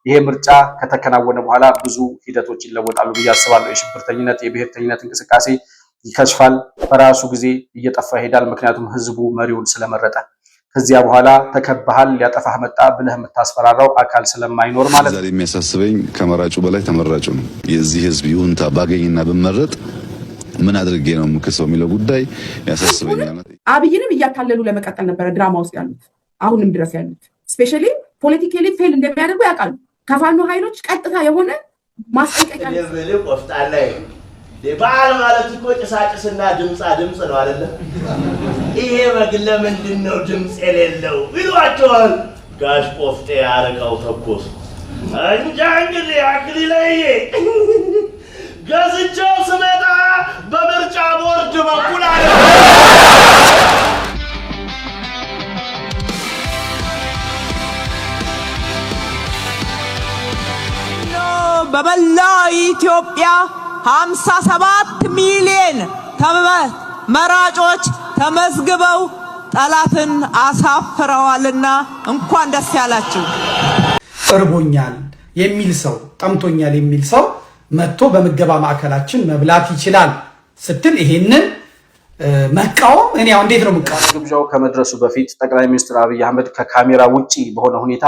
ይሄ ምርጫ ከተከናወነ በኋላ ብዙ ሂደቶች ይለወጣሉ ብዬ አስባለሁ። የሽብርተኝነት የብሔርተኝነት እንቅስቃሴ ይከሽፋል፣ በራሱ ጊዜ እየጠፋ ይሄዳል። ምክንያቱም ህዝቡ መሪውን ስለመረጠ ከዚያ በኋላ ተከባሃል ሊያጠፋህ መጣ ብለህ የምታስፈራራው አካል ስለማይኖር ማለት ነው። ዛሬ የሚያሳስበኝ ከመራጩ በላይ ተመራጩ ነው። የዚህ ህዝብ ይሁንታ ባገኝና ብመረጥ ምን አድርጌ ነው የምከሰው የሚለው ጉዳይ ያሳስበኛል። አብይንም እያታለሉ ለመቀጠል ነበረ ድራማ ውስጥ ያሉት አሁንም ድረስ ያሉት ስፔሻሊ ፖለቲካሊ ፌል እንደሚያደርጉ ያውቃሉ። ከፋኖ ኃይሎች ቀጥታ የሆነ ማስጠንቀቂያ በዓል ማለት እኮ ጭሳጭስና ድምፅ ነው አይደለ? ይሄ በግለ ምንድነው ድምፅ የሌለው ይሏቸዋል። ጋሽ ቆፍጤ አረቃው ተኮስ እንጃ እንግዲህ አክሊለዬ ገዝቼው ስመጣ በምርጫ ቦርድ በኩል አለ። በመላ ኢትዮጵያ 57 ሚሊዮን መራጮች ተመዝግበው ጠላትን አሳፍረዋልና እንኳን ደስ ያላችሁ። እርቦኛል የሚል ሰው ጠምቶኛል የሚል ሰው መጥቶ በምገባ ማዕከላችን መብላት ይችላል ስትል ይሄንን መቃወም እኔ አሁን እንዴት ነው መቃወም? ግብዣው ከመድረሱ በፊት ጠቅላይ ሚኒስትር አብይ አህመድ ከካሜራ ውጪ በሆነ ሁኔታ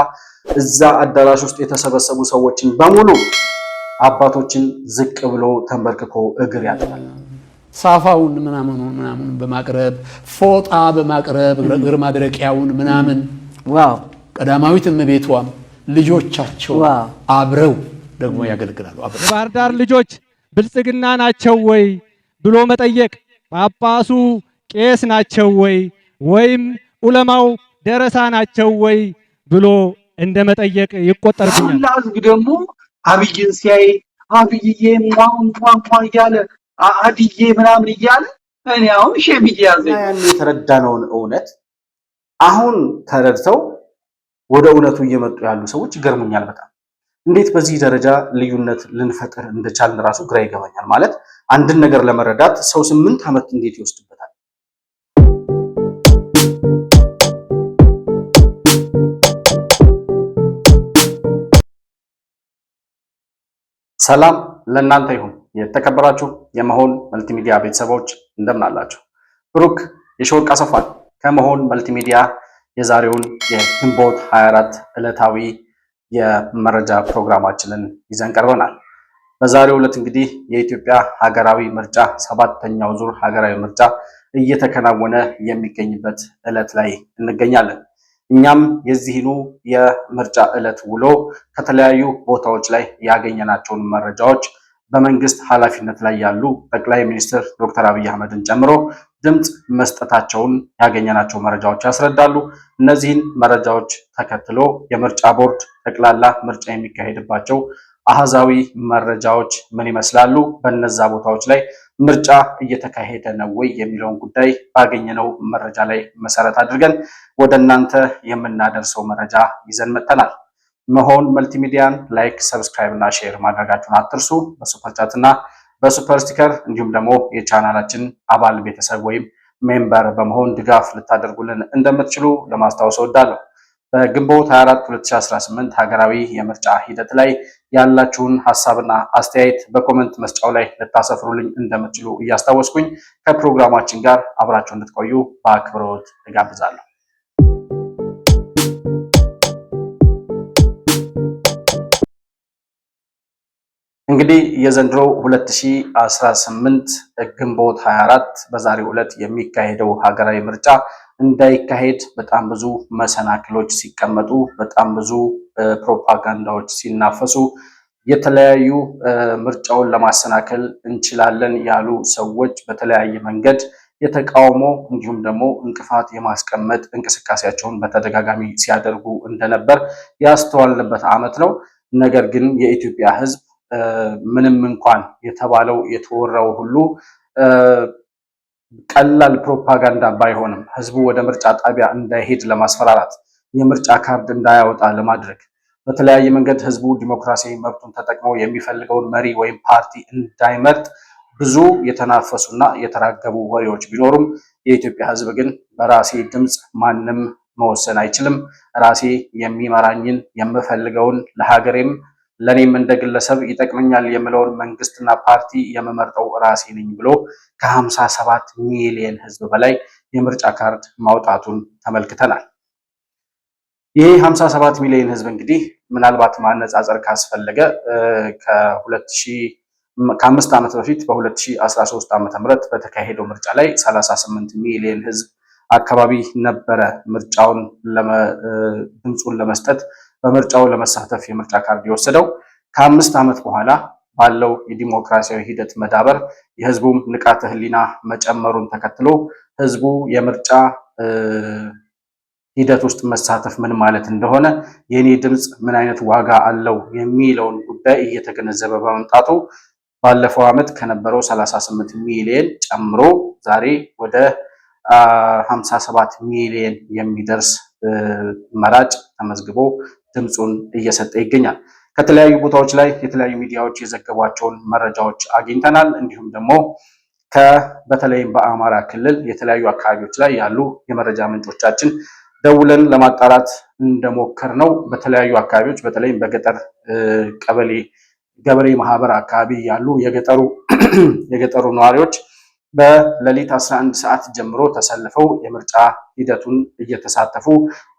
እዛ አዳራሽ ውስጥ የተሰበሰቡ ሰዎችን በሙሉ አባቶችን ዝቅ ብሎ ተንበርክኮ እግር ያጥባል። ሳፋውን ምናምን በማቅረብ ፎጣ በማቅረብ እግር ማድረቂያውን ምናምን ዋው ቀዳማዊት እመቤቷም ልጆቻቸው አብረው ደግሞ ያገለግላሉ። የባህር ዳር ልጆች ብልጽግና ናቸው ወይ ብሎ መጠየቅ፣ ጳጳሱ ቄስ ናቸው ወይ ወይም ኡለማው ደረሳ ናቸው ወይ ብሎ እንደመጠየቅ ይቆጠርብኛል። ለህዝብ ደግሞ አብይን ሲያይ አብይዬ ሟሟ እያለ አድዬ ምናምን እያለ እኔ አሁን ሼም እያዘ ያን የተረዳነውን እውነት አሁን ተረድተው ወደ እውነቱ እየመጡ ያሉ ሰዎች ይገርሙኛል በጣም። እንዴት በዚህ ደረጃ ልዩነት ልንፈጥር እንደቻልን ራሱ ግራ ይገባኛል። ማለት አንድን ነገር ለመረዳት ሰው 8 ዓመት እንዴት ይወስድበታል? ሰላም ለእናንተ ይሁን። የተከበራችሁ የመሆን መልቲሚዲያ ቤተሰቦች እንደምን አላችሁ? ብሩክ የሾርቅ አሰፋ ከመሆን መልቲሚዲያ የዛሬውን የግንቦት 24 ዕለታዊ የመረጃ ፕሮግራማችንን ይዘን ቀርበናል። በዛሬው ዕለት እንግዲህ የኢትዮጵያ ሀገራዊ ምርጫ 7ኛው ዙር ሀገራዊ ምርጫ እየተከናወነ የሚገኝበት ዕለት ላይ እንገኛለን። እኛም የዚህኑ የምርጫ ዕለት ውሎ ከተለያዩ ቦታዎች ላይ ያገኘናቸውን መረጃዎች በመንግስት ኃላፊነት ላይ ያሉ ጠቅላይ ሚኒስትር ዶክተር አብይ አህመድን ጨምሮ ድምፅ መስጠታቸውን ያገኘናቸው መረጃዎች ያስረዳሉ። እነዚህን መረጃዎች ተከትሎ የምርጫ ቦርድ ጠቅላላ ምርጫ የሚካሄድባቸው አሃዛዊ መረጃዎች ምን ይመስላሉ፣ በእነዛ ቦታዎች ላይ ምርጫ እየተካሄደ ነው ወይ የሚለውን ጉዳይ ባገኘነው መረጃ ላይ መሰረት አድርገን ወደ እናንተ የምናደርሰው መረጃ ይዘን መጥተናል። መሆን መልቲሚዲያን ላይክ፣ ሰብስክራይብ እና ሼር ማድረጋችሁን አትርሱ። በሱፐር ቻት እና በሱፐር ስቲከር እንዲሁም ደግሞ የቻናላችን አባል ቤተሰብ ወይም ሜምበር በመሆን ድጋፍ ልታደርጉልን እንደምትችሉ ለማስታወስ እወዳለሁ። በግንቦት 24 2018 ሀገራዊ የምርጫ ሂደት ላይ ያላችሁን ሐሳብና አስተያየት በኮሜንት መስጫው ላይ ልታሰፍሩልኝ እንደምትችሉ እያስታወስኩኝ ከፕሮግራማችን ጋር አብራችሁ እንድትቆዩ በአክብሮት እጋብዛለሁ። እንግዲህ የዘንድሮ 2018 ግንቦት 24 በዛሬው ዕለት የሚካሄደው ሀገራዊ ምርጫ እንዳይካሄድ በጣም ብዙ መሰናክሎች ሲቀመጡ፣ በጣም ብዙ ፕሮፓጋንዳዎች ሲናፈሱ፣ የተለያዩ ምርጫውን ለማሰናከል እንችላለን ያሉ ሰዎች በተለያየ መንገድ የተቃውሞ እንዲሁም ደግሞ እንቅፋት የማስቀመጥ እንቅስቃሴያቸውን በተደጋጋሚ ሲያደርጉ እንደነበር ያስተዋልንበት ዓመት ነው። ነገር ግን የኢትዮጵያ ሕዝብ ምንም እንኳን የተባለው የተወራው ሁሉ ቀላል ፕሮፓጋንዳ ባይሆንም ህዝቡ ወደ ምርጫ ጣቢያ እንዳይሄድ ለማስፈራራት፣ የምርጫ ካርድ እንዳያወጣ ለማድረግ፣ በተለያየ መንገድ ህዝቡ ዲሞክራሲያዊ መብቱን ተጠቅሞ የሚፈልገውን መሪ ወይም ፓርቲ እንዳይመርጥ ብዙ የተናፈሱና የተራገቡ ወሬዎች ቢኖሩም የኢትዮጵያ ህዝብ ግን በራሴ ድምፅ ማንም መወሰን አይችልም። ራሴ የሚመራኝን የምፈልገውን ለሀገሬም ለኔም እንደ ግለሰብ ይጠቅመኛል የምለውን መንግስትና ፓርቲ የምመርጠው ራሴ ነኝ ብሎ ከ57 ሚሊዮን ህዝብ በላይ የምርጫ ካርድ ማውጣቱን ተመልክተናል። ይህ 57 ሚሊዮን ህዝብ እንግዲህ ምናልባት ማነጻጸር ካስፈለገ ከአምስት ዓመት በፊት በ2013 ዓ.ም በተካሄደው ምርጫ ላይ 38 ሚሊዮን ህዝብ አካባቢ ነበረ ድምፁን ለመስጠት በምርጫው ለመሳተፍ የምርጫ ካርድ የወሰደው። ከ5 ዓመት በኋላ ባለው የዲሞክራሲያዊ ሂደት መዳበር የህዝቡም ንቃተ ህሊና መጨመሩን ተከትሎ ህዝቡ የምርጫ ሂደት ውስጥ መሳተፍ ምን ማለት እንደሆነ የኔ ድምፅ ምን አይነት ዋጋ አለው የሚለውን ጉዳይ እየተገነዘበ በመምጣቱ ባለፈው ዓመት ከነበረው 38 ሚሊዮን ጨምሮ ዛሬ ወደ 57 ሚሊዮን የሚደርስ መራጭ ተመዝግቦ ድምፁን እየሰጠ ይገኛል። ከተለያዩ ቦታዎች ላይ የተለያዩ ሚዲያዎች የዘገቧቸውን መረጃዎች አግኝተናል። እንዲሁም ደግሞ በተለይም በአማራ ክልል የተለያዩ አካባቢዎች ላይ ያሉ የመረጃ ምንጮቻችን ደውለን ለማጣራት እንደሞከር ነው በተለያዩ አካባቢዎች በተለይም በገጠር ገበሬ ማህበር አካባቢ ያሉ የገጠሩ ነዋሪዎች በሌሊት 11 ሰዓት ጀምሮ ተሰልፈው የምርጫ ሂደቱን እየተሳተፉ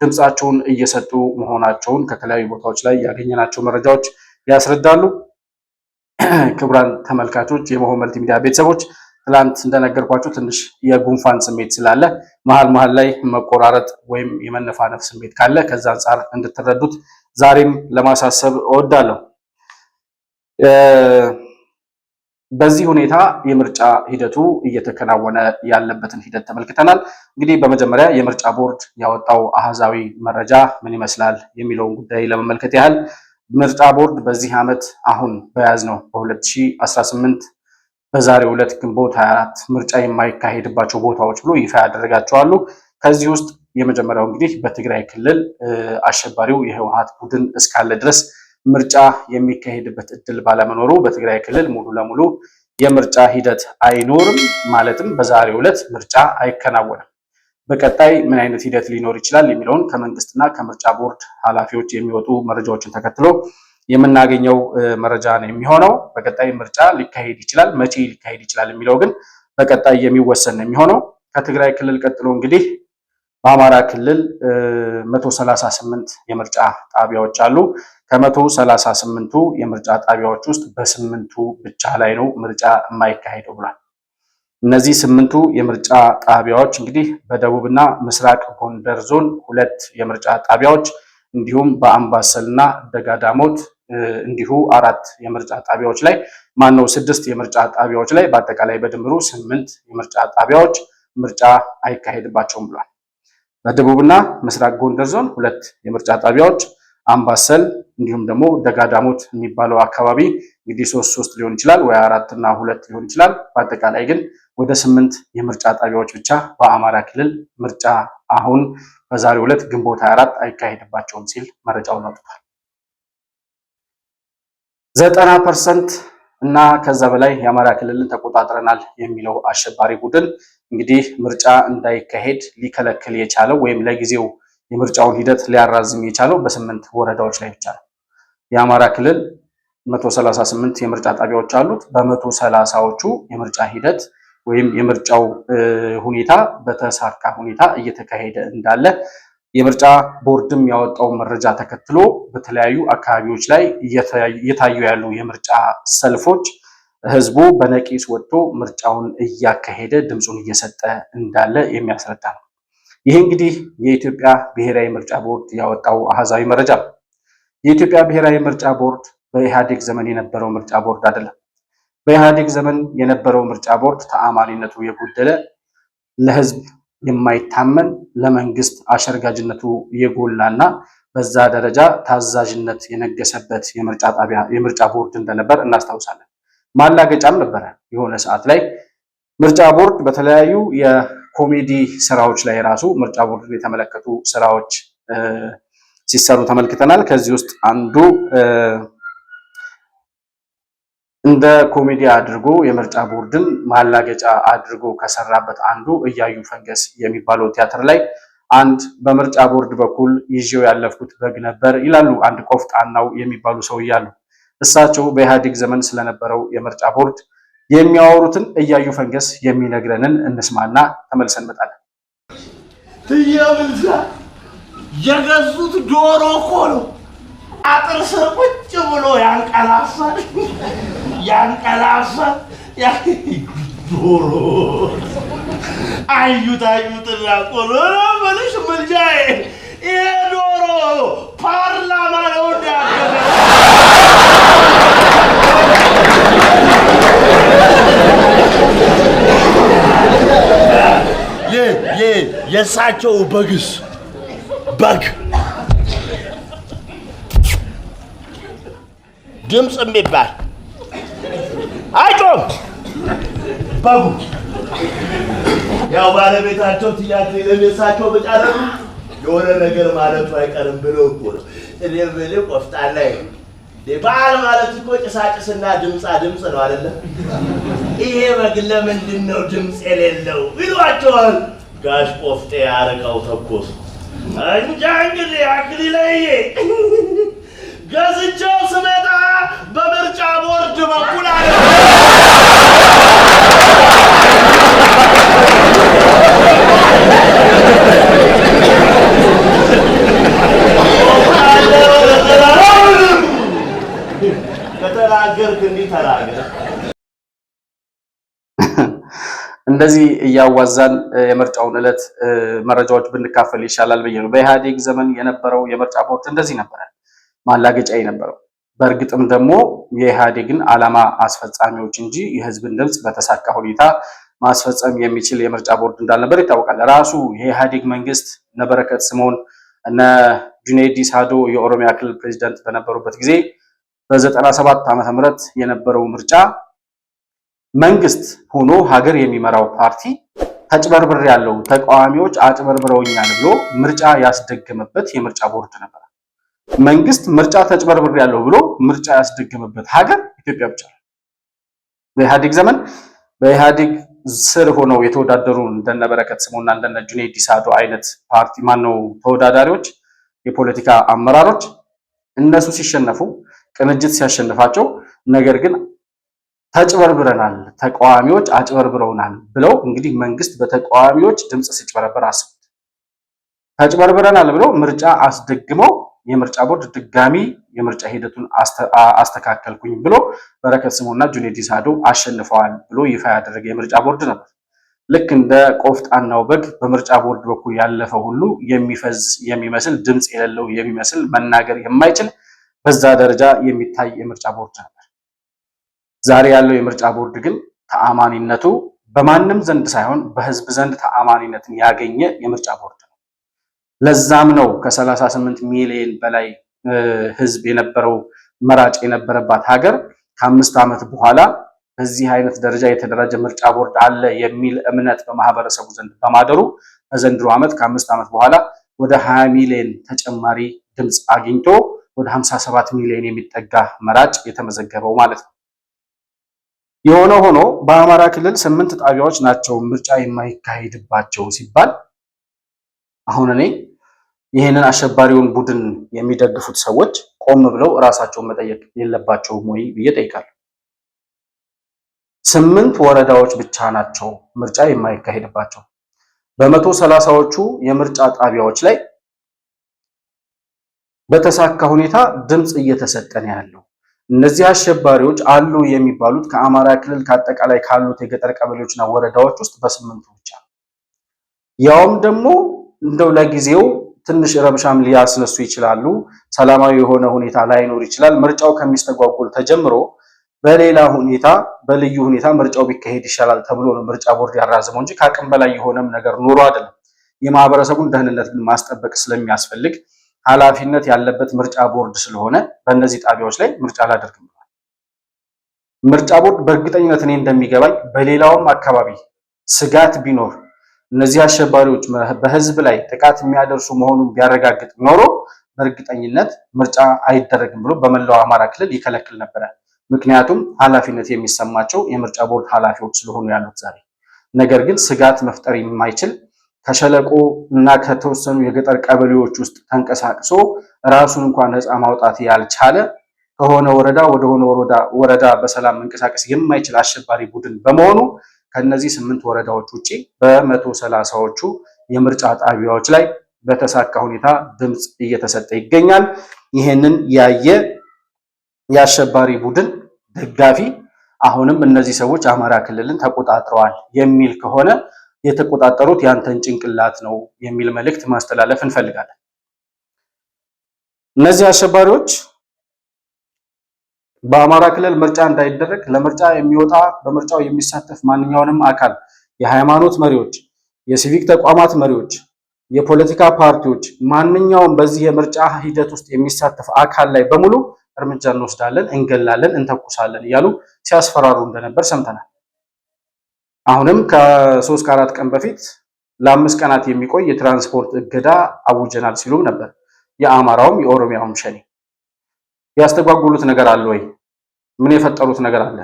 ድምፃቸውን እየሰጡ መሆናቸውን ከተለያዩ ቦታዎች ላይ ያገኘናቸው መረጃዎች ያስረዳሉ። ክቡራን ተመልካቾች፣ የመሆን መልቲሚዲያ ቤተሰቦች፣ ትላንት እንደነገርኳችሁ ትንሽ የጉንፋን ስሜት ስላለ መሀል ላይ መቆራረጥ ወይም የመነፋነፍ ስሜት ካለ ከዛ አንጻር እንድትረዱት ዛሬም ለማሳሰብ እወዳለሁ። በዚህ ሁኔታ የምርጫ ሂደቱ እየተከናወነ ያለበትን ሂደት ተመልክተናል። እንግዲህ በመጀመሪያ የምርጫ ቦርድ ያወጣው አሃዛዊ መረጃ ምን ይመስላል የሚለውን ጉዳይ ለመመልከት ያህል ምርጫ ቦርድ በዚህ ዓመት አሁን በያዝነው በ2018 በዛሬው ዕለት ግንቦት 24 ምርጫ የማይካሄድባቸው ቦታዎች ብሎ ይፋ ያደረጋቸዋሉ። ከዚህ ውስጥ የመጀመሪያው እንግዲህ በትግራይ ክልል አሸባሪው የህወሓት ቡድን እስካለ ድረስ ምርጫ የሚካሄድበት እድል ባለመኖሩ በትግራይ ክልል ሙሉ ለሙሉ የምርጫ ሂደት አይኖርም። ማለትም በዛሬው ዕለት ምርጫ አይከናወንም። በቀጣይ ምን አይነት ሂደት ሊኖር ይችላል የሚለውን ከመንግስትና ከምርጫ ቦርድ ኃላፊዎች የሚወጡ መረጃዎችን ተከትሎ የምናገኘው መረጃ ነው የሚሆነው። በቀጣይ ምርጫ ሊካሄድ ይችላል፣ መቼ ሊካሄድ ይችላል የሚለው ግን በቀጣይ የሚወሰን ነው የሚሆነው። ከትግራይ ክልል ቀጥሎ እንግዲህ በአማራ ክልል 138 የምርጫ ጣቢያዎች አሉ። ከ138ቱ የምርጫ ጣቢያዎች ውስጥ በ8ቱ ብቻ ላይ ነው ምርጫ የማይካሄደው ብሏል። እነዚህ 8ቱ የምርጫ ጣቢያዎች እንግዲህ በደቡብና ምስራቅ ጎንደር ዞን 2 የምርጫ ጣቢያዎች እንዲሁም በአምባሰልና ደጋዳሞት እንዲሁ 4 የምርጫ ጣቢያዎች ላይ 6 የምርጫ ጣቢያዎች ላይ በአጠቃላይ በድምሩ 8 የምርጫ ጣቢያዎች ምርጫ አይካሄድባቸውም ብሏል። በደቡብና ምስራቅ ጎንደር ዞን 2 የምርጫ ጣቢያዎች፣ አምባሰል እንዲሁም ደግሞ ደጋዳሞት የሚባለው አካባቢ እንግዲህ 3 ሊሆን ይችላል ወይ 4 እና 2 ሊሆን ይችላል። በአጠቃላይ ግን ወደ 8 የምርጫ ጣቢያዎች ብቻ በአማራ ክልል ምርጫ አሁን በዛሬው ዕለት ግንቦት 24 አይካሄድባቸውም ሲል መረጃውን አውጥቷል። 90% እና ከዛ በላይ የአማራ ክልልን ተቆጣጥረናል የሚለው አሸባሪ ቡድን እንግዲህ ምርጫ እንዳይካሄድ ሊከለክል የቻለው ወይም ለጊዜው የምርጫውን ሂደት ሊያራዝም የቻለው በ8 ወረዳዎች ላይ ብቻ ነው። የአማራ ክልል 138 የምርጫ ጣቢያዎች አሉት። በ130ዎቹ የምርጫ ሂደት ወይም የምርጫው ሁኔታ በተሳካ ሁኔታ እየተካሄደ እንዳለ የምርጫ ቦርድም ያወጣው መረጃ ተከትሎ በተለያዩ አካባቢዎች ላይ እየታዩ ያሉ የምርጫ ሰልፎች ህዝቡ በነቂስ ወጥቶ ምርጫውን እያካሄደ ድምፁን እየሰጠ እንዳለ የሚያስረዳ ነው። ይህ እንግዲህ የኢትዮጵያ ብሔራዊ ምርጫ ቦርድ ያወጣው አሃዛዊ መረጃ ነው። የኢትዮጵያ ብሔራዊ ምርጫ ቦርድ በኢህአዴግ ዘመን የነበረው ምርጫ ቦርድ አይደለም። በኢህአዴግ ዘመን የነበረው ምርጫ ቦርድ ተአማኒነቱ የጎደለ፣ ለህዝብ የማይታመን፣ ለመንግስት አሸርጋጅነቱ የጎላና በዛ ደረጃ ታዛዥነት የነገሰበት የምርጫ ቦርድ እንደነበር እናስታውሳለን። ማላገጫም ነበረ። የሆነ ሰዓት ላይ ምርጫ ቦርድ በተለያዩ የኮሜዲ ስራዎች ላይ ራሱ ምርጫ ቦርድ የተመለከቱ ስራዎች ሲሰሩ ተመልክተናል። ከዚህ ውስጥ አንዱ እንደ ኮሜዲ አድርጎ የምርጫ ቦርድን ማላገጫ አድርጎ ከሰራበት አንዱ እያዩ ፈንገስ የሚባለው ቲያትር ላይ አንድ በምርጫ ቦርድ በኩል ይዤው ያለፍኩት በግ ነበር ይላሉ አንድ ቆፍጣናው የሚባሉ ሰው እያሉ። እሳቸው በኢህአዴግ ዘመን ስለነበረው የምርጫ ቦርድ የሚያወሩትን እያዩ ፈንገስ የሚነግረንን እንስማና ተመልሰን እንመጣለን። ትየብልዛ የገዙት ዶሮ እኮ ነው። አጥር ስር ቁጭ ብሎ ያንቀላፋል። ዶሮ አዩትና ቆሎ መልሽ መልጃዬ ይሄ ዶሮ ፓርላማ ነው እንዳያገበ የእሳቸው በግስ በግ ድምፅ የሚባል አይጮም። በጉ ያው ባለቤታቸው ትያት ለቤታቸው በጫለሉ የሆነ ነገር ማለቱ አይቀርም ብለው እኮ ነው። እኔ በሌ ቆፍጣና በዓል ማለት እኮ ጭሳጭስና ድምፅ ነው አይደለ? ይሄ በግ ለምንድን ነው ድምፅ የሌለው ይሏቸዋል። ጋሽ ቆፍጤ አርቀው ተኮሱ። እንጃ እንግዲህ አክሊለዬ ገዝቼው ስመጣ በምርጫ ቦርድ በኩል አለ ከተናገርክ እንዲህ ተናገር። እንደዚህ እያዋዛን የምርጫውን ዕለት መረጃዎች ብንካፈል ይሻላል ብዬ ነው። በኢህአዴግ ዘመን የነበረው የምርጫ ቦርድ እንደዚህ ነበረ፣ ማላገጫ የነበረው። በእርግጥም ደግሞ የኢህአዴግን ዓላማ አስፈጻሚዎች እንጂ የህዝብን ድምፅ በተሳካ ሁኔታ ማስፈጸም የሚችል የምርጫ ቦርድ እንዳልነበር ይታወቃል። ራሱ የኢህአዴግ መንግስት እነ በረከት ስምኦን እነ ጁኔይድ ሳዶ የኦሮሚያ ክልል ፕሬዚዳንት በነበሩበት ጊዜ በ97 ዓመተ ምህረት የነበረው ምርጫ መንግስት ሆኖ ሀገር የሚመራው ፓርቲ ተጭበርብር ያለው ተቃዋሚዎች አጭበርብረውኛል ብሎ ምርጫ ያስደገመበት የምርጫ ቦርድ ነበር። መንግስት ምርጫ ተጭበርብር ያለው ብሎ ምርጫ ያስደገመበት ሀገር ኢትዮጵያ ብቻ ነው። በኢህአዴግ ዘመን በኢህአዴግ ስር ሆነው የተወዳደሩ እንደነ በረከት ስምኦንና እንደነ ጁኔይድ ሳዶ አይነት ፓርቲ ማነው ተወዳዳሪዎች የፖለቲካ አመራሮች እነሱ ሲሸነፉ ቅንጅት ሲያሸንፋቸው ነገር ግን ተጭበርብረናል፣ ተቃዋሚዎች አጭበርብረውናል ብለው እንግዲህ መንግስት በተቃዋሚዎች ድምጽ ሲጭበረበር አስቡት። ተጭበርብረናል ብለው ምርጫ አስደግመው የምርጫ ቦርድ ድጋሚ የምርጫ ሂደቱን አስተካከልኩኝ ብሎ በረከት ስምኦንና ጁኔይድ ሳዶ አሸንፈዋል ብሎ ይፋ ያደረገ የምርጫ ቦርድ ነበር። ልክ እንደ ቆፍጣናው በግ በምርጫ ቦርድ በኩል ያለፈው ሁሉ የሚፈዝ የሚመስል ድምጽ የሌለው የሚመስል መናገር የማይችል በዛ ደረጃ የሚታይ የምርጫ ቦርድ ነበር። ዛሬ ያለው የምርጫ ቦርድ ግን ተአማኒነቱ በማንም ዘንድ ሳይሆን በህዝብ ዘንድ ተአማኒነትን ያገኘ የምርጫ ቦርድ ነው። ለዛም ነው ከ38 ሚሊዮን በላይ ህዝብ የነበረው መራጭ የነበረባት ሀገር ከ5 ዓመት በኋላ በዚህ አይነት ደረጃ የተደራጀ ምርጫ ቦርድ አለ የሚል እምነት በማህበረሰቡ ዘንድ በማደሩ በዘንድሮ ዓመት ከ5 ዓመት በኋላ ወደ 20 ሚሊዮን ተጨማሪ ድምፅ አግኝቶ ወደ 57 ሚሊዮን የሚጠጋ መራጭ የተመዘገበው ማለት ነው። የሆነ ሆኖ በአማራ ክልል 8 ጣቢያዎች ናቸው ምርጫ የማይካሄድባቸው ሲባል አሁን እኔ ይህንን አሸባሪውን ቡድን የሚደግፉት ሰዎች ቆም ብለው እራሳቸውን መጠየቅ የለባቸውም ወይ ብዬ ጠይቃለሁ። 8 ወረዳዎች ብቻ ናቸው ምርጫ የማይካሄድባቸው። በ130ዎቹ የምርጫ ጣቢያዎች ላይ በተሳካ ሁኔታ ድምፅ እየተሰጠ ነው ያለው። እነዚህ አሸባሪዎች አሉ የሚባሉት ከአማራ ክልል ከአጠቃላይ ካሉት የገጠር ቀበሌዎችና ወረዳዎች ውስጥ በ8ቱ ብቻ ነው። ያውም ደግሞ እንደው ለጊዜው ትንሽ ረብሻም ሊያስነሱ ይችላሉ፣ ሰላማዊ የሆነ ሁኔታ ላይኖር ይችላል። ምርጫው ከሚስተጓጎል ተጀምሮ በሌላ ሁኔታ በልዩ ሁኔታ ምርጫው ቢካሄድ ይሻላል ተብሎ ነው ምርጫ ቦርድ ያራዘመው እንጂ ከአቅም በላይ የሆነም ነገር ኑሮ አይደለም። የማህበረሰቡን ደህንነት ግን ማስጠበቅ ስለሚያስፈልግ ኃላፊነት ያለበት ምርጫ ቦርድ ስለሆነ በእነዚህ ጣቢያዎች ላይ ምርጫ ላደርግ ብሏል። ምርጫ ቦርድ በእርግጠኝነት እኔ እንደሚገባኝ በሌላውም አካባቢ ስጋት ቢኖር እነዚህ አሸባሪዎች በህዝብ ላይ ጥቃት የሚያደርሱ መሆኑን ቢያረጋግጥ ኖሮ በእርግጠኝነት ምርጫ አይደረግም ብሎ በመላው አማራ ክልል ይከለክል ነበረ። ምክንያቱም ኃላፊነት የሚሰማቸው የምርጫ ቦርድ ኃላፊዎች ስለሆኑ ያሉት ዛሬ። ነገር ግን ስጋት መፍጠር የማይችል ከሸለቆ እና ከተወሰኑ የገጠር ቀበሌዎች ውስጥ ተንቀሳቅሶ ራሱን እንኳን ነፃ ማውጣት ያልቻለ ከሆነ ወረዳ ወደ ሆነ ወረዳ በሰላም መንቀሳቀስ የማይችል አሸባሪ ቡድን በመሆኑ ከነዚህ 8 ወረዳዎች ውጪ በ130ዎቹ የምርጫ ጣቢያዎች ላይ በተሳካ ሁኔታ ድምፅ እየተሰጠ ይገኛል። ይሄንን ያየ የአሸባሪ ቡድን ደጋፊ አሁንም እነዚህ ሰዎች አማራ ክልልን ተቆጣጥረዋል የሚል ከሆነ የተቆጣጠሩት ያንተን ጭንቅላት ነው የሚል መልእክት ማስተላለፍ እንፈልጋለን። እነዚህ አሸባሪዎች በአማራ ክልል ምርጫ እንዳይደረግ ለምርጫ የሚወጣ በምርጫው የሚሳተፍ ማንኛውንም አካል የሃይማኖት መሪዎች፣ የሲቪክ ተቋማት መሪዎች፣ የፖለቲካ ፓርቲዎች፣ ማንኛውም በዚህ የምርጫ ሂደት ውስጥ የሚሳተፍ አካል ላይ በሙሉ እርምጃ እንወስዳለን፣ እንገላለን፣ እንተኩሳለን እያሉ ሲያስፈራሩ እንደነበር ሰምተናል። አሁንም ከ3 ከ4 ቀን በፊት ለ5 ቀናት የሚቆይ የትራንስፖርት እገዳ አውጀናል ሲሉም ነበር። የአማራውም የኦሮሚያውም ሸኔ ያስተጓጉሉት ነገር አለ ወይ? ምን የፈጠሩት ነገር አለ?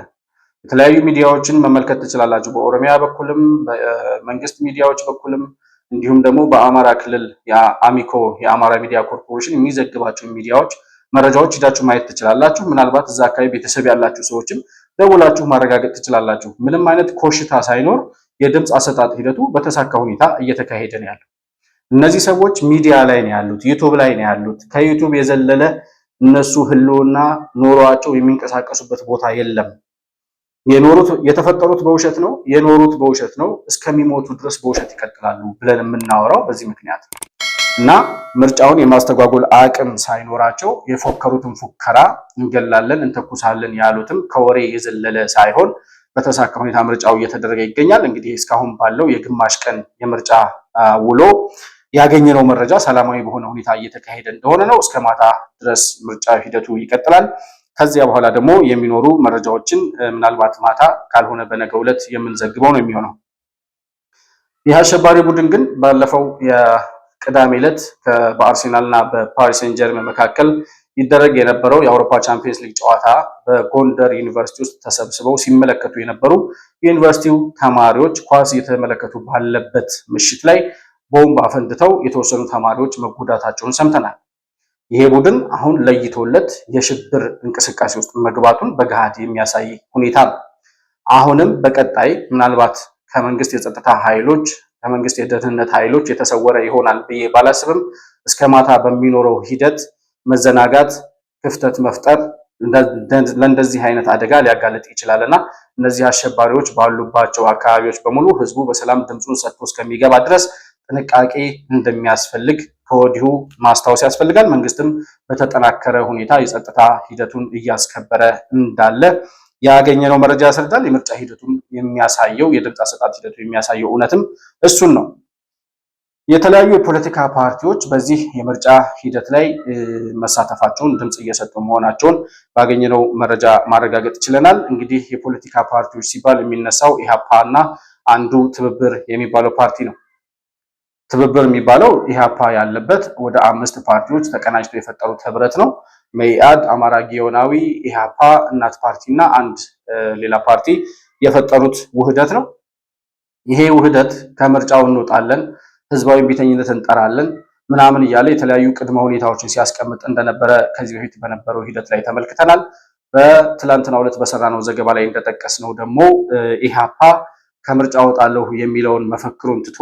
የተለያዩ ሚዲያዎችን መመልከት ትችላላችሁ። በኦሮሚያ በኩልም በመንግስት ሚዲያዎች በኩልም እንዲሁም ደግሞ በአማራ ክልል የአሚኮ የአማራ ሚዲያ ኮርፖሬሽን የሚዘግባቸው ሚዲያዎች መረጃዎች ሂዳችሁ ማየት ትችላላችሁ። ምናልባት እዛ አካባቢ ቤተሰብ ያላችሁ ሰዎችም ደውላችሁ ማረጋገጥ ትችላላችሁ። ምንም አይነት ኮሽታ ሳይኖር የድምፅ አሰጣጥ ሂደቱ በተሳካ ሁኔታ እየተካሄደ ነው ያለው። እነዚህ ሰዎች ሚዲያ ላይ ነው ያሉት፣ ዩቲዩብ ላይ ነው ያሉት። ከዩቲዩብ የዘለለ እነሱ ህልውና ኖሯቸው የሚንቀሳቀሱበት ቦታ የለም። የተፈጠሩት በውሸት ነው፣ የኖሩት በውሸት ነው። እስከሚሞቱ ድረስ በውሸት ይቀጥላሉ ብለን የምናወራው በዚህ ምክንያት ነው። እና ምርጫውን የማስተጓጎል አቅም ሳይኖራቸው የፎከሩትን ፉከራ እንገላለን፣ እንተኩሳለን ያሉትም ከወሬ የዘለለ ሳይሆን በተሳካ ሁኔታ ምርጫው እየተደረገ ይገኛል። እንግዲህ እስካሁን ባለው የግማሽ ቀን የምርጫ ውሎ ያገኘነው መረጃ ሰላማዊ በሆነ ሁኔታ እየተካሄደ እንደሆነ ነው። እስከ ማታ ድረስ ምርጫ ሂደቱ ይቀጥላል። ከዚያ በኋላ ደግሞ የሚኖሩ መረጃዎችን ምናልባት ማታ ካልሆነ በነገው ዕለት የምንዘግበው ነው የሚሆነው። ይህ አሸባሪ ቡድን ግን ባለፈው የቅዳሜ ዕለት በአርሴናል እና በፓሪስ ሴን ጀርመን መካከል ይደረግ የነበረው የአውሮፓ ቻምፒየንስ ሊግ ጨዋታ በጎንደር ዩኒቨርሲቲ ውስጥ ተሰብስበው ሲመለከቱ የነበሩ የዩኒቨርሲቲው ተማሪዎች ኳስ እየተመለከቱ ባለበት ምሽት ላይ ቦምብ አፈንድተው የተወሰኑ ተማሪዎች መጎዳታቸውን ሰምተናል። ይሄ ቡድን አሁን ለይቶለት የሽብር እንቅስቃሴ ውስጥ መግባቱን በገሃድ የሚያሳይ ሁኔታ ነው። አሁንም በቀጣይ ምናልባት ከመንግስት የጸጥታ ኃይሎች ከመንግስት የደህንነት ኃይሎች የተሰወረ ይሆናል ብዬ ባላስብም እስከ ማታ በሚኖረው ሂደት መዘናጋት፣ ክፍተት መፍጠር ለእንደዚህ አይነት አደጋ ሊያጋልጥ ይችላልና እነዚህ አሸባሪዎች ባሉባቸው አካባቢዎች በሙሉ ህዝቡ በሰላም ድምፁን ሰጥቶ እስከሚገባ ድረስ ጥንቃቄ እንደሚያስፈልግ ከወዲሁ ማስታወስ ያስፈልጋል። መንግስትም በተጠናከረ ሁኔታ የጸጥታ ሂደቱን እያስከበረ እንዳለ ያገኘነው መረጃ ያስረዳል። የምርጫ ሂደቱን የሚያሳየው የድምፅ አሰጣጥ ሂደቱ የሚያሳየው እውነትም እሱን ነው። የተለያዩ የፖለቲካ ፓርቲዎች በዚህ የምርጫ ሂደት ላይ መሳተፋቸውን ድምፅ እየሰጡ መሆናቸውን ባገኘነው መረጃ ማረጋገጥ ችለናል። እንግዲህ የፖለቲካ ፓርቲዎች ሲባል የሚነሳው ኢህአፓ እና አንዱ ትብብር የሚባለው ፓርቲ ነው። ትብብር የሚባለው ኢህአፓ ያለበት ወደ 5 ፓርቲዎች ተቀናጅተው የፈጠሩት ህብረት ነው። መኢአድ፣ አማራ ጊዮናዊ፣ ኢህአፓ፣ እናት ፓርቲ እና አንድ ሌላ ፓርቲ የፈጠሩት ውህደት ነው። ይሄ ውህደት ከምርጫው እንወጣለን፣ ህዝባዊ ቢተኝነት እንጠራለን ምናምን እያለ የተለያዩ ቅድመ ሁኔታዎችን ሲያስቀምጥ እንደነበረ ከዚህ በፊት በነበረው ሂደት ላይ ተመልክተናል። በትላንትናው ዕለት በሰራነው ዘገባ ላይ እንደጠቀስነው ደግሞ ኢህአፓ ከምርጫ ወጣለሁ የሚለውን መፈክሩን ትቶ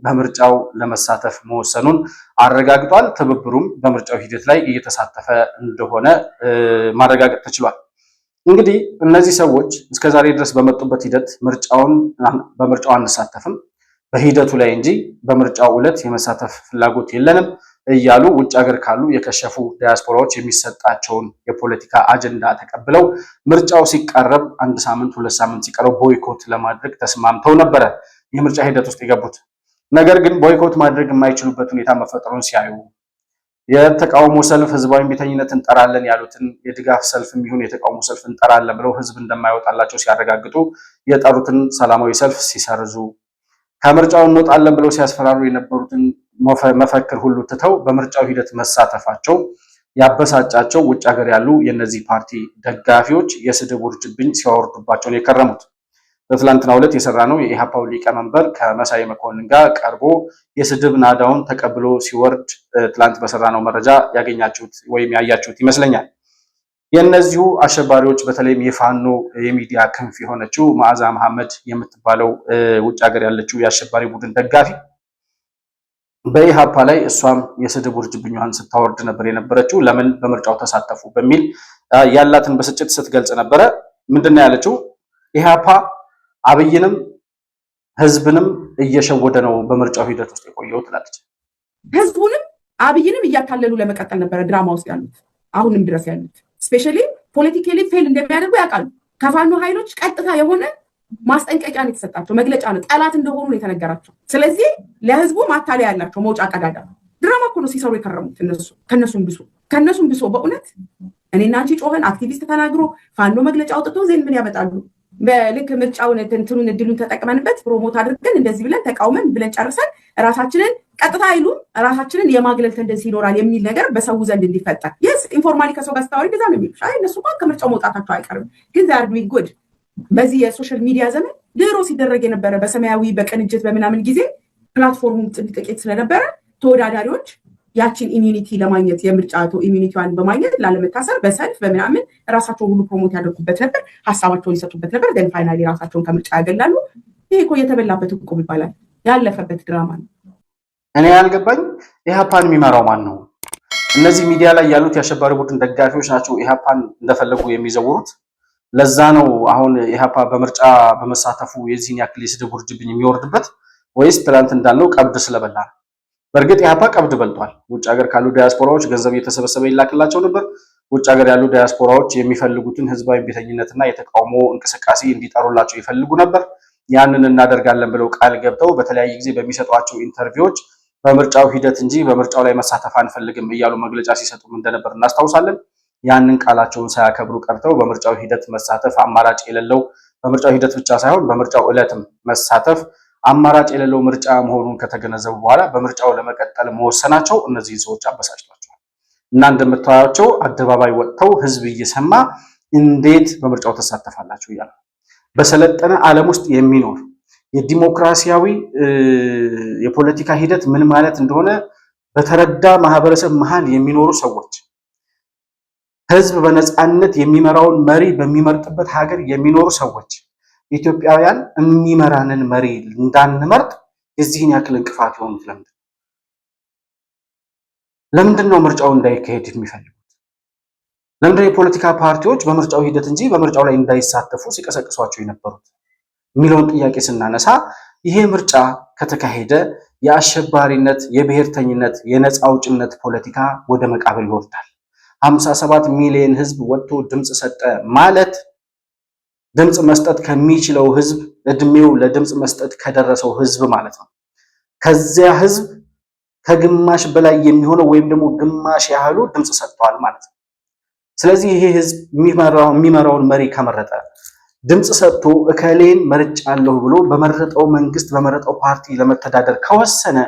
በምርጫው ለመሳተፍ መወሰኑን አረጋግጧል። ትብብሩም በምርጫው ሂደት ላይ እየተሳተፈ እንደሆነ ማረጋገጥ ተችሏል። እንግዲህ እነዚህ ሰዎች እስከዛሬ ድረስ በመጡበት ሂደት በምርጫው አንሳተፍም በሂደቱ ላይ እንጂ በምርጫው ዕለት የመሳተፍ ፍላጎት የለንም እያሉ ውጭ ሀገር ካሉ የከሸፉ ዲያስፖራዎች የሚሰጣቸውን የፖለቲካ አጀንዳ ተቀብለው ምርጫው ሲቃረብ 1 ሳምንት 2 ሳምንት ሲቀረው ቦይኮት ለማድረግ ተስማምተው ነበረ የምርጫ ሂደት ውስጥ የገቡት። ነገር ግን ቦይኮት ማድረግ የማይችሉበት ሁኔታ መፈጠሩን ሲያዩ የተቃውሞ ሰልፍ፣ ህዝባዊ እምቢተኝነት እንጠራለን ያሉትን የድጋፍ ሰልፍ የሚሆን የተቃውሞ ሰልፍ እንጠራለን ብለው ህዝብ እንደማይወጣላቸው ሲያረጋግጡ የጠሩትን ሰላማዊ ሰልፍ ሲሰርዙ ከምርጫው እንወጣለን ብለው ሲያስፈራሩ የነበሩትን መፈክር ሁሉ ትተው በምርጫው ሂደት መሳተፋቸው ያበሳጫቸው ውጭ ሀገር ያሉ የነዚህ ፓርቲ ደጋፊዎች የስድብ ውርጅብኝ ሲያወርዱባቸው ነው የከረሙት። በትላንትናው ዕለት የሰራነው የኢሃፓው ሊቀመንበር ከመሳይ መኮንን ጋር ቀርቦ የስድብ ናዳውን ተቀብሎ ሲወርድ ትላንት በሰራነው መረጃ ያገኛችሁት ወይም ያያችሁት ይመስለኛል። የእነዚሁ አሸባሪዎች በተለይም የፋኖ የሚዲያ ክንፍ የሆነችው መዓዛ መሐመድ የምትባለው ውጭ ሀገር ያለችው የአሸባሪ ቡድን ደጋፊ በኢሃፓ ላይ እሷም የስድብ ውርጅብኛዋን ስታወርድ ነበር የነበረችው። ለምን በምርጫው ተሳተፉ በሚል ያላትን ብስጭት ስትገልጽ ነበረ። ምንድነው ያለችው? ኢሃፓ አብይንም ህዝብንም እየሸወደ ነው በምርጫው ሂደት ውስጥ የቆየው ትላለች። ህዝቡንም አብይንም እያታለሉ ለመቀጠል ነበረ ድራማ ውስጥ ያሉት አሁንም ድረስ ያሉት። ስፔሻሊ ፖለቲካሊ ፌል እንደሚያደርጉ ያውቃሉ። ከፋኖ ኃይሎች ቀጥታ የሆነ ማስጠንቀቂያ ነው የተሰጣቸው፣ መግለጫ ነው፣ ጠላት እንደሆኑ ነው የተነገራቸው። ስለዚህ ለህዝቡ ማታለያ ያላቸው መውጫ ቀዳዳ ድራማ እኮ ነው ሲሰሩ የከረሙት እነሱ። ከነሱም ብሶ በእውነት እኔና አንቺ ጮኸን አክቲቪስት ተናግሮ ፋኖ መግለጫ አውጥቶ ዜን ምን ያመጣሉ? በልክ ምርጫውን እንትኑን እድሉን ተጠቅመንበት ፕሮሞት አድርገን እንደዚህ ብለን ተቃውመን ብለን ጨርሰን ራሳችንን ቀጥታ አይሉ ራሳችንን የማግለል ተንደንሲ ይኖራል የሚል ነገር በሰው ዘንድ እንዲፈጠር የስ ኢንፎርማሊ ከሰው ጋር ስታወሪ እንደዛ ነው የሚሉሽ። አይ እነሱ እንኳን ከምርጫው መውጣታቸው አይቀርም፣ ግን ዛሬ ዱዊንግ ጉድ። በዚህ የሶሻል ሚዲያ ዘመን ድሮ ሲደረግ የነበረ በሰማያዊ በቅንጅት በምናምን ጊዜ ፕላትፎርሙም ጥቂት ስለነበረ ተወዳዳሪዎች ያችን ኢሚዩኒቲ ለማግኘት የምርጫ ኢሚዩኒቲዋን በማግኘት ላለመታሰር በሰልፍ በምናምን ራሳቸውን ሁሉ ፕሮሞት ያደርጉበት ነበር፣ ሀሳባቸውን ይሰጡበት ነበር። ግን ፋይናሊ ራሳቸውን ከምርጫ ያገላሉ። ይሄ እኮ የተበላበት እቁብ ይባላል፣ ያለፈበት ድራማ ነው። እኔ ያልገባኝ ኢሃፓን የሚመራው ማን ነው? እነዚህ ሚዲያ ላይ ያሉት የአሸባሪ ቡድን ደጋፊዎች ናቸው ኢሃፓን እንደፈለጉ የሚዘውሩት። ለዛ ነው አሁን ኢሃፓ በምርጫ በመሳተፉ የዚህን ያክል የስድብ ውርጅብኝ የሚወርድበት፣ ወይስ ትላንት እንዳለው ቀብድ ስለበላ ነው? በእርግጥ ኢሃፓ ቀብድ በልቷል። ውጭ ሀገር ካሉ ዲያስፖራዎች ገንዘብ እየተሰበሰበ ይላክላቸው ነበር። ውጭ ሀገር ያሉ ዲያስፖራዎች የሚፈልጉትን ህዝባዊ ቤተኝነትና የተቃውሞ እንቅስቃሴ እንዲጠሩላቸው ይፈልጉ ነበር። ያንን እናደርጋለን ብለው ቃል ገብተው በተለያየ ጊዜ በሚሰጧቸው ኢንተርቪዎች በምርጫው ሂደት እንጂ በምርጫው ላይ መሳተፍ አንፈልግም እያሉ መግለጫ ሲሰጡም እንደነበር እናስታውሳለን። ያንን ቃላቸውን ሳያከብሩ ቀርተው በምርጫው ሂደት መሳተፍ አማራጭ የሌለው፣ በምርጫው ሂደት ብቻ ሳይሆን በምርጫው ዕለትም መሳተፍ አማራጭ የሌለው ምርጫ መሆኑን ከተገነዘቡ በኋላ በምርጫው ለመቀጠል መወሰናቸው እነዚህን ሰዎች አበሳጭቷቸዋል። እና እንደምታዩቸው አደባባይ ወጥተው ህዝብ እየሰማ እንዴት በምርጫው ተሳተፋላችሁ እያሉ በሰለጠነ ዓለም ውስጥ የሚኖር የዲሞክራሲያዊ የፖለቲካ ሂደት ምን ማለት እንደሆነ በተረዳ ማህበረሰብ መሃል የሚኖሩ ሰዎች፣ ህዝብ በነፃነት የሚመራውን መሪ በሚመርጥበት ሀገር የሚኖሩ ሰዎች ኢትዮጵያውያን የሚመራንን መሪ እንዳንመርጥ የዚህን ያክል እንቅፋት የሆኑት ለምንድን ነው ምርጫው እንዳይካሄድ የሚፈልጉት? ለምንድን ነው የፖለቲካ ፓርቲዎች በምርጫው ሂደት እንጂ በምርጫው ላይ እንዳይሳተፉ ሲቀሰቅሷቸው የነበሩት የሚለውን ጥያቄ ስናነሳ ይሄ ምርጫ ከተካሄደ የአሸባሪነት፣ የብሔርተኝነት፣ የነፃ አውጭነት ፖለቲካ ወደ መቃብር ይወርዳል። 57 ሚሊዮን ህዝብ ወጥቶ ድምፅ ሰጠ ማለት ድምፅ መስጠት ከሚችለው ህዝብ እድሜው ለድምፅ መስጠት ከደረሰው ህዝብ ማለት ነው። ከዚያ ህዝብ ከግማሽ በላይ የሚሆነው ወይም ደግሞ ግማሽ ያህሉ ድምፅ ሰጥቷል ማለት ነው። ስለዚህ ይሄ ህዝብ የሚመራውን መሪ ከመረጠ ድምፅ ሰጥቶ እከሌን መርጫለሁ ብሎ በመረጠው መንግስት በመረጠው ፓርቲ ለመተዳደር ከወሰነ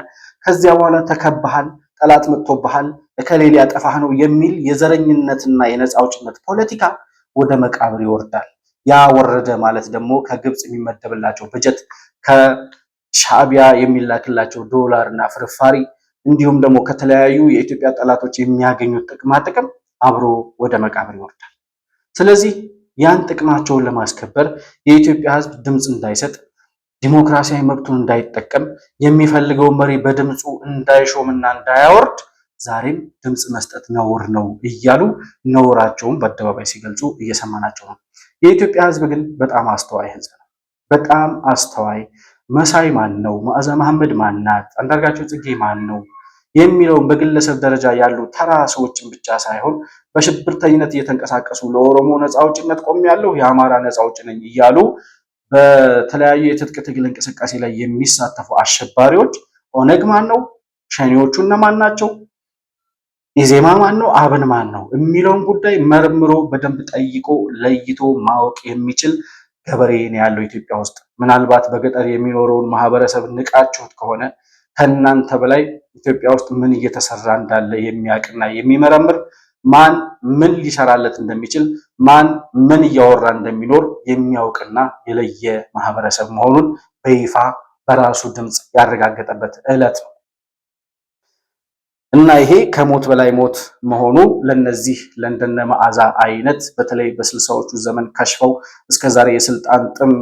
ከዚያ በኋላ ተከባሃል፣ ጠላት መጥቶብሃል፣ እከሌ ሊያጠፋህ ነው የሚል የዘረኝነትና የነፃ አውጭነት ፖለቲካ ወደ መቃብር ይወርዳል። ያ ወረደ ማለት ደግሞ ከግብፅ የሚመደብላቸው በጀት፣ ከሻዕቢያ የሚላክላቸው ዶላር እና ፍርፋሪ እንዲሁም ደግሞ ከተለያዩ የኢትዮጵያ ጠላቶች የሚያገኙት ጥቅማ ጥቅም አብሮ ወደ መቃብር ይወርዳል። ስለዚህ ያን ጥቅማቸውን ለማስከበር የኢትዮጵያ ህዝብ ድምፅ እንዳይሰጥ፣ ዲሞክራሲያዊ መብቱን እንዳይጠቀም፣ የሚፈልገው መሪ በድምፁ እንዳይሾምና እንዳያወርድ ዛሬም ድምፅ መስጠት ነውር ነው እያሉ ነውራቸውን በአደባባይ ሲገልጹ እየሰማናቸው ነው። የኢትዮጵያ ህዝብ ግን በጣም አስተዋይ ህዝብ ነው። በጣም አስተዋይ። መሳይ ማን ነው? መዓዛ መሐመድ ማን ናት? አንዳርጋቸው ጽጌ ማን ነው የሚለውን በግለሰብ ደረጃ ያሉ ተራ ሰዎችን ብቻ ሳይሆን በሽብርተኝነት እየተንቀሳቀሱ ለኦሮሞ ነፃ አውጭነት ቆሜያለሁ፣ የአማራ ነፃ አውጭ ነኝ እያሉ በተለያዩ የትጥቅ ትግል እንቅስቃሴ ላይ የሚሳተፉ አሸባሪዎች ኦነግ ማን ነው? ሸኔዎቹ እነማን ናቸው? ኢዜማ ማን ነው? አብን ማን ነው የሚለውን ጉዳይ መርምሮ በደንብ ጠይቆ ለይቶ ማወቅ የሚችል ገበሬ ነው ያለው ኢትዮጵያ ውስጥ። ምናልባት በገጠር የሚኖረውን ማህበረሰብ ንቃችሁት ከሆነ ከእናንተ በላይ ኢትዮጵያ ውስጥ ምን እየተሰራ እንዳለ የሚያውቅና የሚመረምር ማን ምን ሊሰራለት እንደሚችል ማን ምን እያወራ እንደሚኖር የሚያውቅና የለየ ማህበረሰብ መሆኑን በይፋ በራሱ ድምፅ ያረጋገጠበት ዕለት ነው እና ይሄ ከሞት በላይ ሞት መሆኑ ለነዚህ ለእንደነ መዓዛ አይነት በተለይ በ60ዎቹ ዘመን ከሽፈው እስከዛሬ የስልጣን ጥም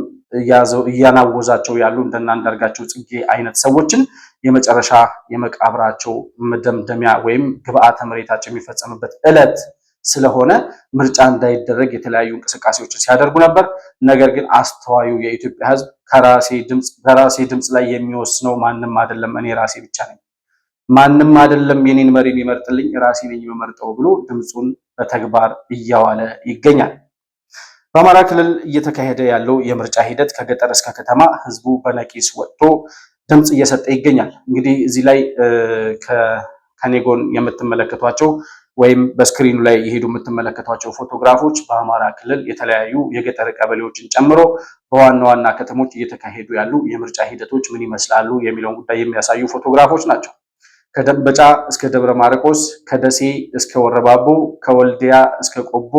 እያናወዛቸው ያሉ እንደነ አንዳርጋቸው ጽጌ አይነት ሰዎችን የመጨረሻ የመቃብራቸው መደምደሚያ ወይም ግብአተ መሬታቸው የሚፈጸምበት ዕለት ስለሆነ ምርጫ እንዳይደረግ የተለያዩ እንቅስቃሴዎችን ሲያደርጉ ነበር። ነገር ግን አስተዋዩ የኢትዮጵያ ሕዝብ ከራሴ ድምፅ ላይ የሚወስነው ማንም አይደለም፣ እኔ ራሴ ብቻ ነኝ፣ ማንም አይደለም የኔን መሪ የሚመርጥልኝ፣ ራሴ ነኝ የምመርጠው ብሎ ድምፁን በተግባር እያዋለ ይገኛል። በአማራ ክልል እየተካሄደ ያለው የምርጫ ሂደት ከገጠር እስከ ከተማ ሕዝቡ በነቂስ ወጥቶ ድምፅ እየሰጠ ይገኛል። እንግዲህ እዚህ ላይ ከኔ ጎን የምትመለከቷቸው ወይም በስክሪኑ ላይ የሄዱ የምትመለከቷቸው ፎቶግራፎች በአማራ ክልል የተለያዩ የገጠር ቀበሌዎችን ጨምሮ በዋና ዋና ከተሞች እየተካሄዱ ያሉ የምርጫ ሂደቶች ምን ይመስላሉ የሚለውን ጉዳይ የሚያሳዩ ፎቶግራፎች ናቸው። ከደንበጫ እስከ ደብረ ማርቆስ፣ ከደሴ እስከ ወረባቦ፣ ከወልዲያ እስከ ቆቦ፣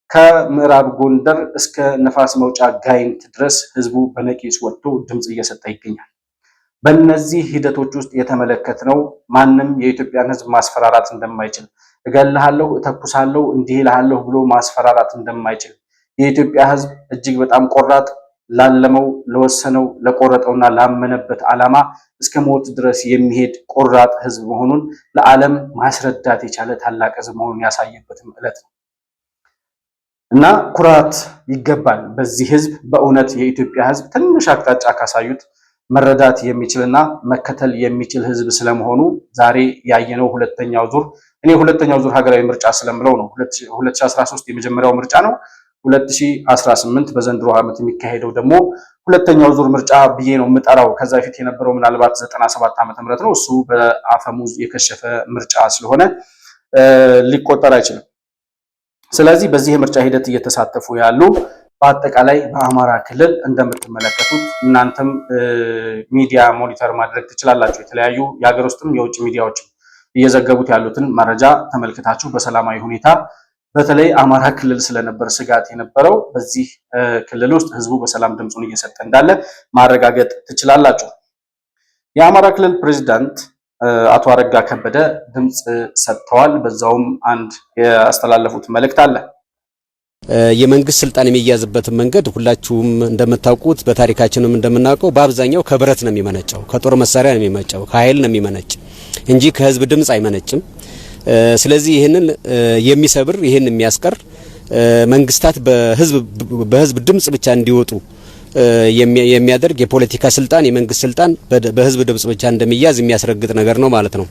ከምዕራብ ጎንደር እስከ ነፋስ መውጫ ጋይንት ድረስ ህዝቡ በነቂስ ወጥቶ ድምፅ እየሰጠ ይገኛል። በእነዚህ ሂደቶች ውስጥ የተመለከትነው ማንም የኢትዮጵያን ህዝብ ማስፈራራት እንደማይችል፣ እገልሃለሁ፣ እተኩሳለሁ፣ እንዲህ እልሃለሁ ብሎ ማስፈራራት እንደማይችል፣ የኢትዮጵያ ህዝብ እጅግ በጣም ቆራጥ፣ ላለመው፣ ለወሰነው፣ ለቆረጠውና ላመነበት ዓላማ እስከ ሞት ድረስ የሚሄድ ቆራጥ ህዝብ መሆኑን ለዓለም ማስረዳት የቻለ ታላቅ ህዝብ መሆኑን ያሳየበትም ዕለት ነው እና ኩራት ይገባል በዚህ ህዝብ። በእውነት የኢትዮጵያ ህዝብ ትንሽ አቅጣጫ ካሳዩት መረዳት የሚችልና መከተል የሚችል ህዝብ ስለመሆኑ ዛሬ ያየነው ሁለተኛው ዙር ሀገራዊ ምርጫ ስለምለው ነው። 2013 የመጀመሪያው ምርጫ ነው። 2018 በዘንድሮ ዓመት የሚካሄደው ደግሞ ሁለተኛው ዙር ምርጫ ብዬ ነው የምጠራው። ከዛ በፊት የነበረው ምናልባት 97 ዓመተ ምህረት ነው። እሱ በአፈሙዝ የከሸፈ ምርጫ ስለሆነ ሊቆጠር አይችልም። ስለዚህ በዚህ የምርጫ ሂደት እየተሳተፉ ያሉ በአጠቃላይ በአማራ ክልል እንደምትመለከቱት እናንተም ሚዲያ ሞኒተር ማድረግ ትችላላችሁ። የተለያዩ የሀገር ውስጥም የውጭ ሚዲያዎችም እየዘገቡት ያሉትን መረጃ ተመልክታችሁ በሰላማዊ ሁኔታ በተለይ አማራ ክልል ስለነበር ስጋት የነበረው በዚህ ክልል ውስጥ ህዝቡ በሰላም ድምፁን እየሰጠ እንዳለ ማረጋገጥ ትችላላችሁ። የአማራ ክልል ፕሬዝዳንት አቶ አረጋ ከበደ ድምፅ ሰጥተዋል። በዛውም አንድ ያስተላለፉት መልእክት አለ። የመንግስት ስልጣን የሚያዝበትን መንገድ ሁላችሁም እንደምታውቁት በታሪካችንም እንደምናውቀው በአብዛኛው ከብረት ነው የሚመነጨው፣ ከጦር መሳሪያ ነው የሚመነጨው፣ ከኃይል ነው የሚመነጭ እንጂ ከህዝብ ድምፅ አይመነጭም። ስለዚህ ይህንን የሚሰብር ይህን የሚያስቀር መንግስታት በህዝብ ድምፅ ብቻ እንዲወጡ የሚያደርግ የፖለቲካ ስልጣን የመንግስት ስልጣን በህዝብ ድምፅ ብቻ እንደሚያዝ የሚያስረግጥ ነገር ነው ማለት ነው።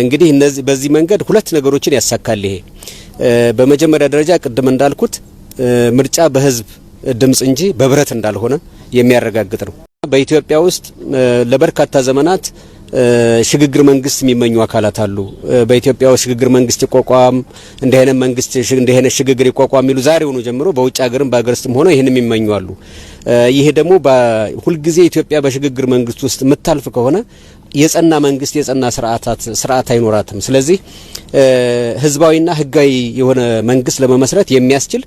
እንግዲህ በዚህ መንገድ ሁለት ነገሮችን ያሳካል። ይሄ በመጀመሪያ ደረጃ ቅድም እንዳልኩት ምርጫ በህዝብ ድምፅ እንጂ በብረት እንዳልሆነ የሚያረጋግጥ ነው። በኢትዮጵያ ውስጥ ለበርካታ ዘመናት ሽግግር መንግስት የሚመኙ አካላት አሉ። በኢትዮጵያ ውስጥ ሽግግር መንግስት ይቋቋም፣ እንዲህ አይነት መንግስት እንዲህ አይነት ሽግግር ይቋቋም የሚሉ ዛሬውኑ ጀምሮ በውጭ ሀገርም በአገር ውስጥም ሆነው ይሄን የሚመኙ አሉ። ይሄ ደግሞ ሁልጊዜ ኢትዮጵያ በሽግግር መንግስት ውስጥ የምታልፍ ከሆነ የጸና መንግስት የጸና ስርዓት አይኖራትም። ስለዚህ ህዝባዊና ህጋዊ የሆነ መንግስት ለመመስረት የሚያስችል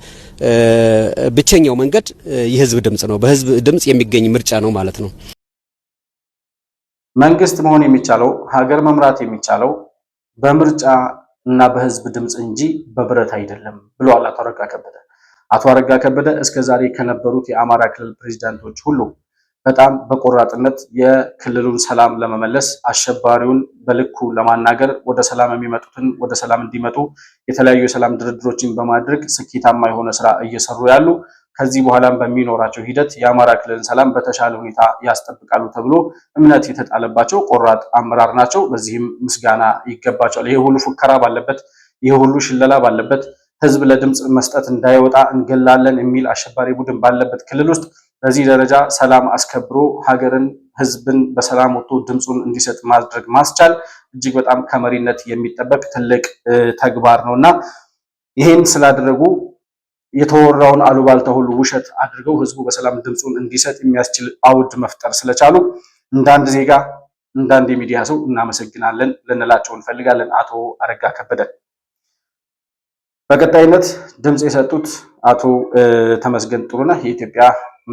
ብቸኛው መንገድ የህዝብ ድምጽ ነው። በህዝብ ድምጽ የሚገኝ ምርጫ ነው ማለት ነው። መንግስት መሆን የሚቻለው ሀገር መምራት የሚቻለው በምርጫ እና በህዝብ ድምጽ እንጂ በብረት አይደለም ብለዋል አቶ አረጋ ከበደ። አቶ አረጋ ከበደ እስከዛሬ ከነበሩት የአማራ ክልል ፕሬዝዳንቶች ሁሉ በጣም በቆራጥነት የክልሉን ሰላም ለመመለስ አሸባሪውን በልኩ ለማናገር ወደ ሰላም የሚመጡትን ወደ ሰላም እንዲመጡ የተለያዩ የሰላም ድርድሮችን በማድረግ ስኬታማ የሆነ ስራ እየሰሩ ያሉ ከዚህ በኋላም በሚኖራቸው ሂደት የአማራ ክልልን ሰላም በተሻለ ሁኔታ ያስጠብቃሉ ተብሎ እምነት የተጣለባቸው ቆራጥ አመራር ናቸው። በዚህም ምስጋና ይገባቸዋል። ይሄ ሁሉ ፉከራ ባለበት፣ ይሄ ሁሉ ሽለላ ባለበት፣ ህዝብ ለድምፅ መስጠት እንዳይወጣ እንገላለን የሚል አሸባሪ ቡድን ባለበት ክልል ውስጥ በዚህ ደረጃ ሰላም አስከብሮ ሀገርን፣ ህዝብን በሰላም ወጥቶ ድምፁን እንዲሰጥ ማድረግ ማስቻል እጅግ በጣም ከመሪነት የሚጠበቅ ትልቅ ተግባር ነውና ይሄን ስላደረጉ የተወራውን አሉባልታ ሁሉ ውሸት አድርገው ህዝቡ በሰላም ድምፁን እንዲሰጥ የሚያስችል አውድ መፍጠር ስለቻሉ እንዳንድ ዜጋ እንዳንድ የሚዲያ ሰው እናመሰግናለን ልንላቸው እንፈልጋለን አቶ አረጋ ከበደ። በቀጣይነት ድምጽ የሰጡት አቶ ተመስገን ጥሩነህ የኢትዮጵያ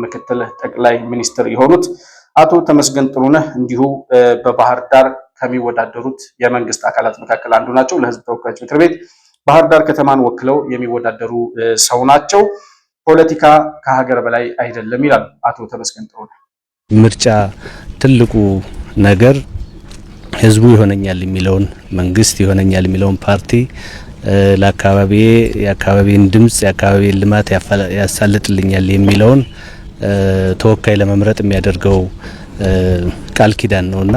ምክትል ጠቅላይ ሚኒስትር የሆኑት አቶ ተመስገን ጥሩነህ እንዲሁ በባህር ዳር ከሚወዳደሩት የመንግስት አካላት መካከል አንዱ ናቸው። ለህዝብ ተወካዮች ምክር ቤት ባህር ዳር ከተማን ወክለው የሚወዳደሩ ሰው ናቸው። ፖለቲካ ከሀገር በላይ አይደለም ይላሉ አቶ ተመስገን ጥሩነህ። ምርጫ ትልቁ ነገር ህዝቡ ይሆነኛል የሚለውን መንግስት ይሆነኛል የሚለውን ፓርቲ የአካባቢን ድምጽ የአካባቢን ልማት ያሳልጥልኛል የሚለውን ተወካይ ለመምረጥ የሚያደርገው ቃል ኪዳን ነውና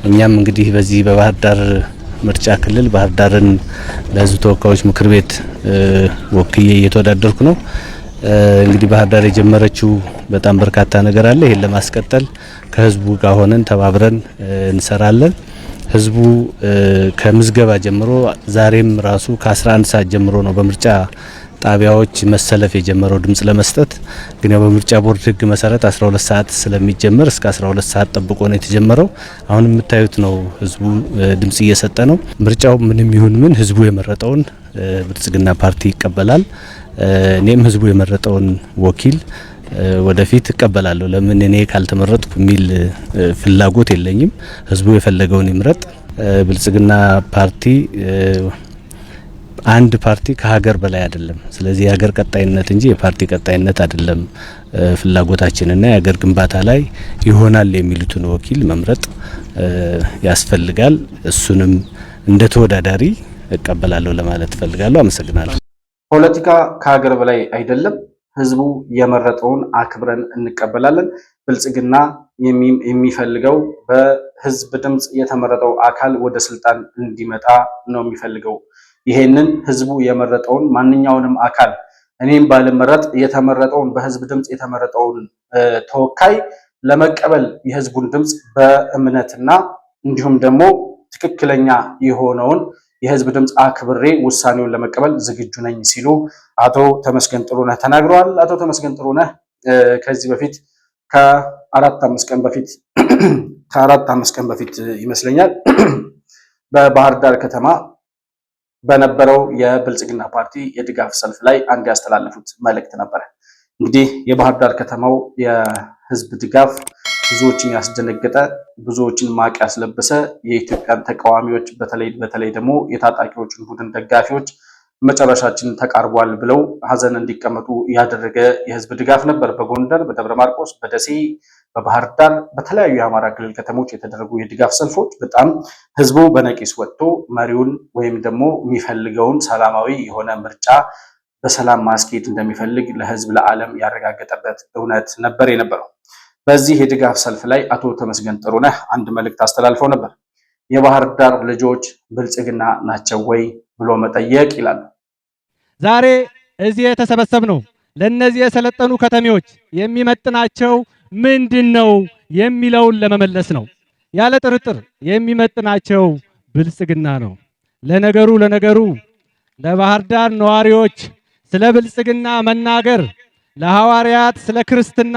እኛም እንግዲህ በዚህ በባህር ዳር ምርጫ ክልል ባህር ዳርን ለህዝብ ተወካዮች ምክር ቤት ወክዬ እየተወዳደርኩ ነው። እንግዲህ ባህር ዳር የጀመረችው በጣም በርካታ ነገር አለ። ይሄን ለማስቀጠል ከህዝቡ ጋር ሆነን ተባብረን እንሰራለን። ህዝቡ ከምዝገባ ጀምሮ ዛሬም ራሱ ከ11 ሰዓት ጀምሮ ነው በምርጫ ጣቢያዎች መሰለፍ የጀመረው ድምጽ ለመስጠት። ግን ያው በምርጫ ቦርድ ህግ መሰረት 12 ሰዓት ስለሚጀመር እስከ 12 ሰዓት ጠብቆ ነው የተጀመረው። አሁን የምታዩት ነው ህዝቡ ድምጽ እየሰጠ ነው። ምርጫው ምንም ይሁን ምን ህዝቡ የመረጠውን ብልጽግና ፓርቲ ይቀበላል። እኔም ህዝቡ የመረጠውን ወኪል ወደፊት እቀበላለሁ። ለምን እኔ ካልተመረጥኩ የሚል ፍላጎት የለኝም። ህዝቡ የፈለገውን ይምረጥ። ብልጽግና ፓርቲ አንድ ፓርቲ ከሀገር በላይ አይደለም። ስለዚህ የሀገር ቀጣይነት እንጂ የፓርቲ ቀጣይነት አይደለም ፍላጎታችንና የሀገር ግንባታ ላይ ይሆናል የሚሉትን ወኪል መምረጥ ያስፈልጋል። እሱንም እንደ ተወዳዳሪ እቀበላለሁ ለማለት ፈልጋለሁ። አመሰግናለሁ። ፖለቲካ ከሀገር በላይ አይደለም። ህዝቡ የመረጠውን አክብረን እንቀበላለን። ብልጽግና የሚፈልገው በህዝብ ድምጽ የተመረጠው አካል ወደ ስልጣን እንዲመጣ ነው የሚፈልገው። ይሄንን ህዝቡ የመረጠውን ማንኛውንም አካል እኔም ባልመረጥ የተመረጠውን በህዝብ ድምጽ የተመረጠውን ተወካይ ለመቀበል የህዝቡን ድምጽ በእምነትና እንዲሁም ደግሞ ትክክለኛ የሆነውን የህዝብ ድምጽ አክብሬ ውሳኔውን ለመቀበል ዝግጁ ነኝ ሲሉ አቶ ተመስገን ጥሩነህ ተናግረዋል። አቶ ተመስገን ጥሩነህ ከዚህ በፊት ከአራት አምስት ቀን በፊት ይመስለኛል በባህር ዳር ከተማ በነበረው የብልጽግና ፓርቲ የድጋፍ ሰልፍ ላይ አንድ ያስተላለፉት መልእክት ነበረ። እንግዲህ የባህር ዳር ከተማው የህዝብ ድጋፍ ብዙዎችን ያስደነገጠ፣ ብዙዎችን ማቅ ያስለበሰ፣ የኢትዮጵያን ተቃዋሚዎች በተለይ ደግሞ የታጣቂዎችን ቡድን ደጋፊዎች መጨረሻችን ተቃርቧል ብለው ሀዘን እንዲቀመጡ ያደረገ የህዝብ ድጋፍ ነበር። በጎንደር፣ በደብረ ማርቆስ፣ በደሴ፣ በባህር ዳር በተለያዩ የአማራ ክልል ከተሞች የተደረጉ የድጋፍ ሰልፎች በጣም ህዝቡ በነቂስ ወጥቶ መሪውን ወይም ደግሞ የሚፈልገውን ሰላማዊ የሆነ ምርጫ በሰላም ማስኬድ እንደሚፈልግ ለህዝብ ለዓለም ያረጋገጠበት እውነት ነበር የነበረው። በዚህ የድጋፍ ሰልፍ ላይ አቶ ተመስገን ጥሩነህ አንድ መልእክት አስተላልፈው ነበር። የባህር ዳር ልጆች ብልጽግና ናቸው ወይ ብሎ መጠየቅ ይላሉ። ዛሬ እዚህ የተሰበሰብነው ለነዚህ የሰለጠኑ ከተሜዎች የሚመጥናቸው ምንድነው የሚለውን ለመመለስ ነው። ያለ ጥርጥር የሚመጥናቸው ብልጽግና ነው። ለነገሩ ለባህር ዳር ነዋሪዎች ስለ ብልጽግና መናገር ለሐዋርያት ስለ ክርስትና፣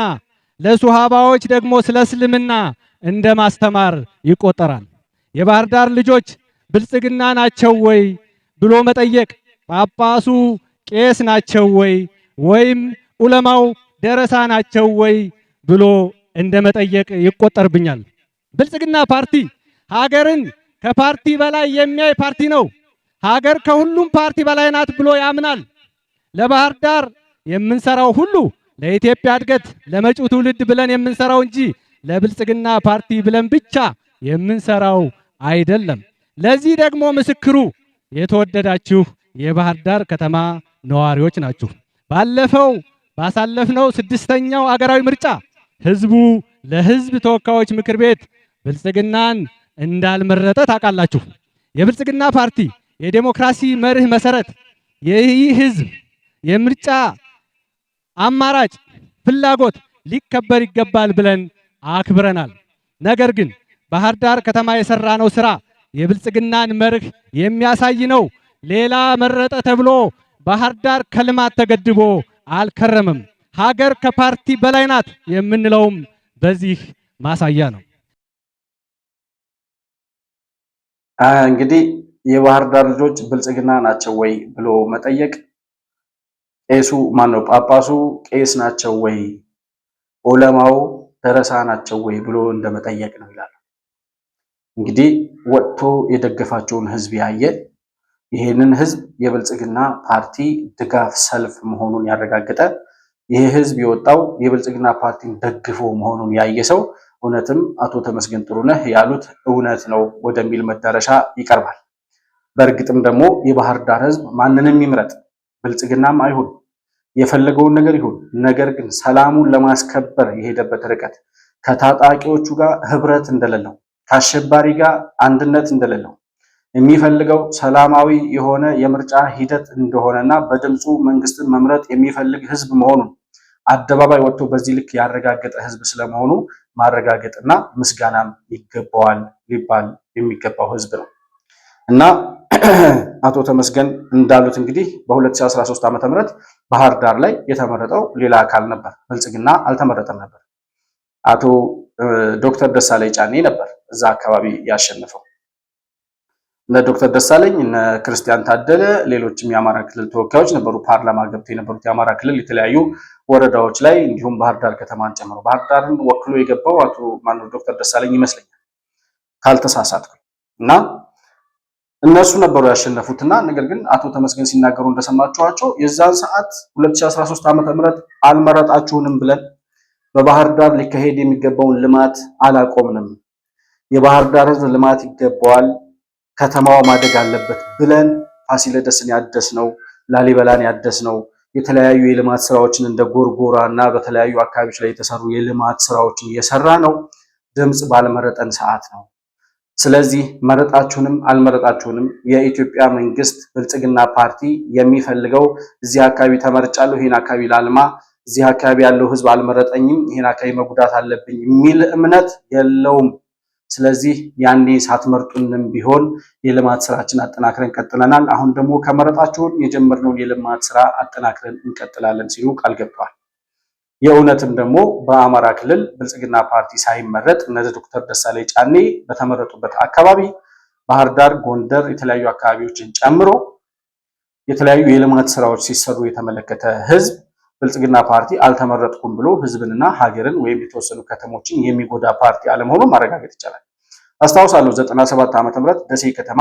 ለሱሃባዎች ደግሞ ስለ እስልምና እንደ ማስተማር ይቆጠራል። የባህር ዳር ልጆች ብልጽግና ናቸው ወይ ብሎ መጠየቅ ጳጳሱ ቄስ ናቸው ወይ ወይም ዑለማው ደረሳ ናቸው ወይ ብሎ እንደ መጠየቅ ይቆጠርብኛል። ብልጽግና ፓርቲ ሀገርን ከፓርቲ በላይ የሚያይ ፓርቲ ነው። ሀገር ከሁሉም ፓርቲ በላይ ናት ብሎ ያምናል። ለባህር ዳር የምንሰራው ሁሉ ለኢትዮጵያ እድገት ለመጪው ትውልድ ብለን የምንሰራው እንጂ ለብልጽግና ፓርቲ ብለን ብቻ የምንሰራው አይደለም። ለዚህ ደግሞ ምስክሩ የተወደዳችሁ የባህር ዳር ከተማ ነዋሪዎች ናችሁ። ባሳለፍነው 6ኛው አገራዊ ምርጫ ህዝቡ ለህዝብ ተወካዮች ምክር ቤት ብልጽግናን እንዳልመረጠ ታውቃላችሁ። የብልጽግና ፓርቲ የዴሞክራሲ መርህ መሰረት ይህ ህዝብ የምርጫ አማራጭ ፍላጎት ሊከበር ይገባል ብለን አክብረናል። ነገር ግን ባህር ዳር ከተማ የሰራነው ስራ የብልጽግናን መርህ የሚያሳይ ነው። ሌላ መረጠ ተብሎ ባህር ዳር ከልማት ተገድቦ አልከረመም። ሀገር ከፓርቲ በላይ ናት የምንለውም በዚህ ማሳያ ነው። እንግዲህ የባህር ዳር ልጆች ብልጽግና ናቸው ወይ ብሎ መጠየቅ፣ ቄሱ ማነው ጳጳሱ ቄስ ናቸው ወይ፣ ዑለማው ደረሳ ናቸው ወይ ብሎ እንደመጠየቅ ነው ይላል። እንግዲህ ወጥቶ የደገፋቸውን ህዝብ ያየ ይህንን ህዝብ የብልጽግና ፓርቲ ድጋፍ ሰልፍ መሆኑን ያረጋገጠ ይሄ ህዝብ የወጣው የብልጽግና ፓርቲን ደግፎ መሆኑን ያየ ሰው እውነትም አቶ ተመስገን ጥሩነህ ያሉት እውነት ነው ወደሚል መዳረሻ ይቀርባል። በእርግጥም ደግሞ የባህር ዳር ህዝብ ማንንም ይምረጥ ብልጽግናም አይሁን የፈለገውን ነገር ይሁን፣ ነገር ግን ሰላሙን ለማስከበር የሄደበት ርቀት ከታጣቂዎቹ ጋር ህብረት እንደሌለው፣ ከአሸባሪ ጋር አንድነት እንደሌለው የሚፈልገው ሰላማዊ የሆነ የምርጫ ሂደት እንደሆነና በድምፁ መንግስትን መምረጥ የሚፈልግ ህዝብ መሆኑን አደባባይ ወጥቶ በዚህ ልክ ያረጋገጠ ህዝብ ስለመሆኑ ማረጋገጥና ምስጋናም ይገባዋል ሊባል የሚገባው ህዝብ ነው እና አቶ ተመስገን እንዳሉት እንግዲህ በ2013 ዓ.ም ባህር ዳር ላይ የተመረጠው ሌላ አካል ነበር። ብልጽግና አልተመረጠም ነበር። አቶ ዶክተር ደሳለኝ ጫኔ ነበር እዛ አካባቢ ያሸነፈው። እነ ዶክተር ደሳለኝ እነ ክርስቲያን ታደለ ሌሎችም የአማራ ክልል ተወካዮች ነበሩ ፓርላማ ገብተው የነበሩት የአማራ ክልል የተለያዩ ወረዳዎች ላይ እንዲሁም ባህር ዳር ከተማን ጨምሮ ባህር ዳርን ወክሎ የገባው አቶ ማነው ዶክተር ደሳለኝ ይመስለኛል ካልተሳሳትኩ እና እነሱ ነበሩ ያሸነፉትና ነገር ግን አቶ ተመስገን ሲናገሩ እንደሰማችኋቸው የዛን ሰዓት 2013 ዓ.ም አልመረጣችሁንም ብለን በባህር ዳር ሊካሄድ የሚገባውን ልማት አላቆምንም፣ የባህር ዳር ህዝብ ልማት ይገባዋል፣ ከተማዋ ማደግ አለበት ብለን ፋሲለደስን ያደስነው፣ ላሊበላን ያደስነው፣ የተለያዩ የልማት ስራዎችን እንደ ጎርጎራ እና በተለያዩ አካባቢዎች ላይ የተሰሩ የልማት ስራዎችን የሰራ ነው ድምጽ ባልመረጠን ሰዓት ነው። ስለዚህ መረጣችሁንም አልመረጣችሁንም የኢትዮጵያ መንግስት ብልጽግና ፓርቲ የሚፈልገው እዚህ አካባቢ ተመርጫለሁ፣ ይሄን አካባቢ ላልማ፣ እዚህ አካባቢ ያለው ህዝብ አልመረጠኝም፣ ይሄን አካባቢ መጉዳት አለብኝ የሚል እምነት የለውም። ስለዚህ ያኔ ሳትመርጡንም ቢሆን የልማት ስራችን አጠናክረን ቀጥለናል። አሁን ደግሞ ከመረጣችሁን የጀመርነውን የልማት ስራ አጠናክረን እንቀጥላለን ሲሉ ቃል ገብተዋል። የእውነትም ደግሞ በአማራ ክልል ብልጽግና ፓርቲ ሳይመረጥ እነዚህ ዶክተር ደሳለኝ ጫኔ በተመረጡበት አካባቢ ባህር ዳር፣ ጎንደር የተለያዩ አካባቢዎችን ጨምሮ የተለያዩ የልማት ስራዎች ሲሰሩ የተመለከተ ህዝብ ብልጽግና ፓርቲ አልተመረጥኩም ብሎ ህዝብንና ሀገርን ወይም የተወሰኑ ከተሞችን የሚጎዳ ፓርቲ አለመሆኑን ማረጋገጥ ይቻላል። አስታውሳለሁ 97 ዓ.ም ደሴ ከተማ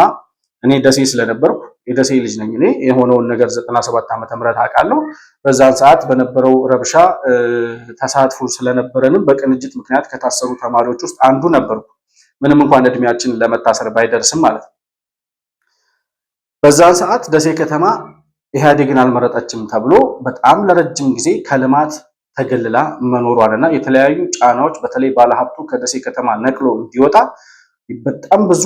እኔ ደሴ ስለነበርኩ የደሴ ልጅ ነኝ። እኔ የሆነውን ነገር 97 ዓ.ም አውቃለሁ። በዛን ሰዓት በነበረው ረብሻ ተሳትፎ ስለነበረንም በቅንጅት ምክንያት ከታሰሩ ተማሪዎች ውስጥ አንዱ ነበርኩ። ምንም እንኳን እድሜያችን ለመታሰር ባይደርስም ማለት ነው። በዛን ሰዓት ደሴ ከተማ ኢህአዴግን አልመረጠችም ተብሎ በጣም ለረጅም ጊዜ ከልማት ተገልላ መኖሯንና የተለያዩ ጫናዎች በተለይ ባለሀብቱ ከደሴ ከተማ ነቅሎ እንዲወጣ በጣም ብዙ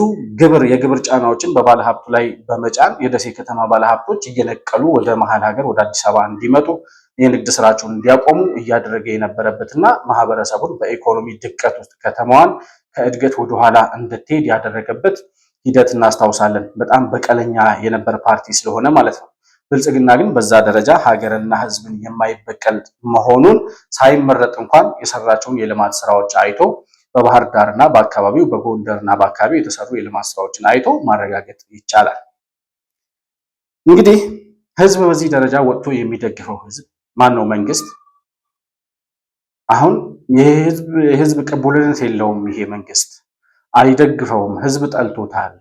የግብር ጫናዎችን በባለሀብቱ ላይ በመጫን የደሴ ከተማ ባለሀብቶች እየነቀሉ ወደ መሀል ሀገር ወደ አዲስ አበባ እንዲመጡ የንግድ ስራቸውን እንዲያቆሙ እያደረገ የነበረበትና ማህበረሰቡን በኢኮኖሚ ድቀት ውስጥ ከተማዋን ከእድገት ወደኋላ እንድትሄድ ያደረገበት ሂደት እናስታውሳለን። በጣም በቀለኛ የነበረ ፓርቲ ስለሆነ ማለት ነው። ብልጽግና ግን በዛ ደረጃ ሀገርና ህዝብን የማይበቀል መሆኑን ሳይመረጥ እንኳን የሰራቸውን የልማት ስራዎች አይቶ በባህር ዳርና በአካባቢው በጎንደርና በአካባቢው የተሰሩ የልማት ስራዎችን አይቶ ማረጋገጥ ይቻላል። እንግዲህ ህዝብ በዚህ ደረጃ ወጥቶ የሚደግፈው ህዝብ ማን ነው? መንግስት። አሁን የህዝብ ቅቡልነት የለውም። ይሄ መንግስት አይደግፈውም። ህዝብ ጠልቶታል።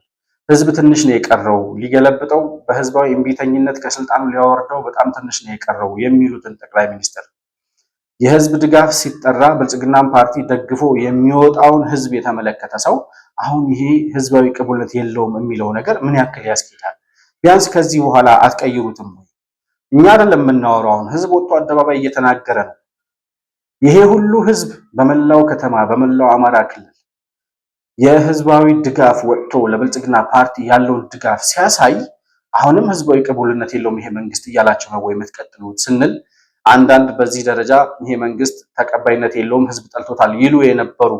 ህዝብ ትንሽ ነው የቀረው ሊገለብጠው፣ በህዝባዊ እምቢተኝነት ከስልጣኑ ሊያወርደው በጣም ትንሽ ነው የቀረው የሚሉትን ጠቅላይ ሚኒስትር የህዝብ ድጋፍ ሲጠራ ብልጽግናን ፓርቲ ደግፎ የሚወጣውን ህዝብ የተመለከተ ሰው አሁን ይሄ ህዝባዊ ቅቡልነት የለውም የሚለው ነገር ምን ያክል ያስኬዳል? ቢያንስ ከዚህ በኋላ አትቀይሩትም ወይ? እኛ አይደለም የምናወራው፣ አሁን ህዝብ ወጥቶ አደባባይ እየተናገረ ነው። ይሄ ሁሉ ህዝብ በመላው ከተማ በመላው አማራ ክልል የህዝባዊ ድጋፍ ወጥቶ ለብልጽግና ፓርቲ ያለውን ድጋፍ ሲያሳይ አሁንም ህዝባዊ ቅቡልነት የለውም ይሄ መንግስት እያላችሁ ነው ወይ የምትቀጥሉት ስንል አንዳንድ በዚህ ደረጃ ይሄ መንግስት ተቀባይነት የለውም ህዝብ ጠልቶታል ይሉ የነበሩ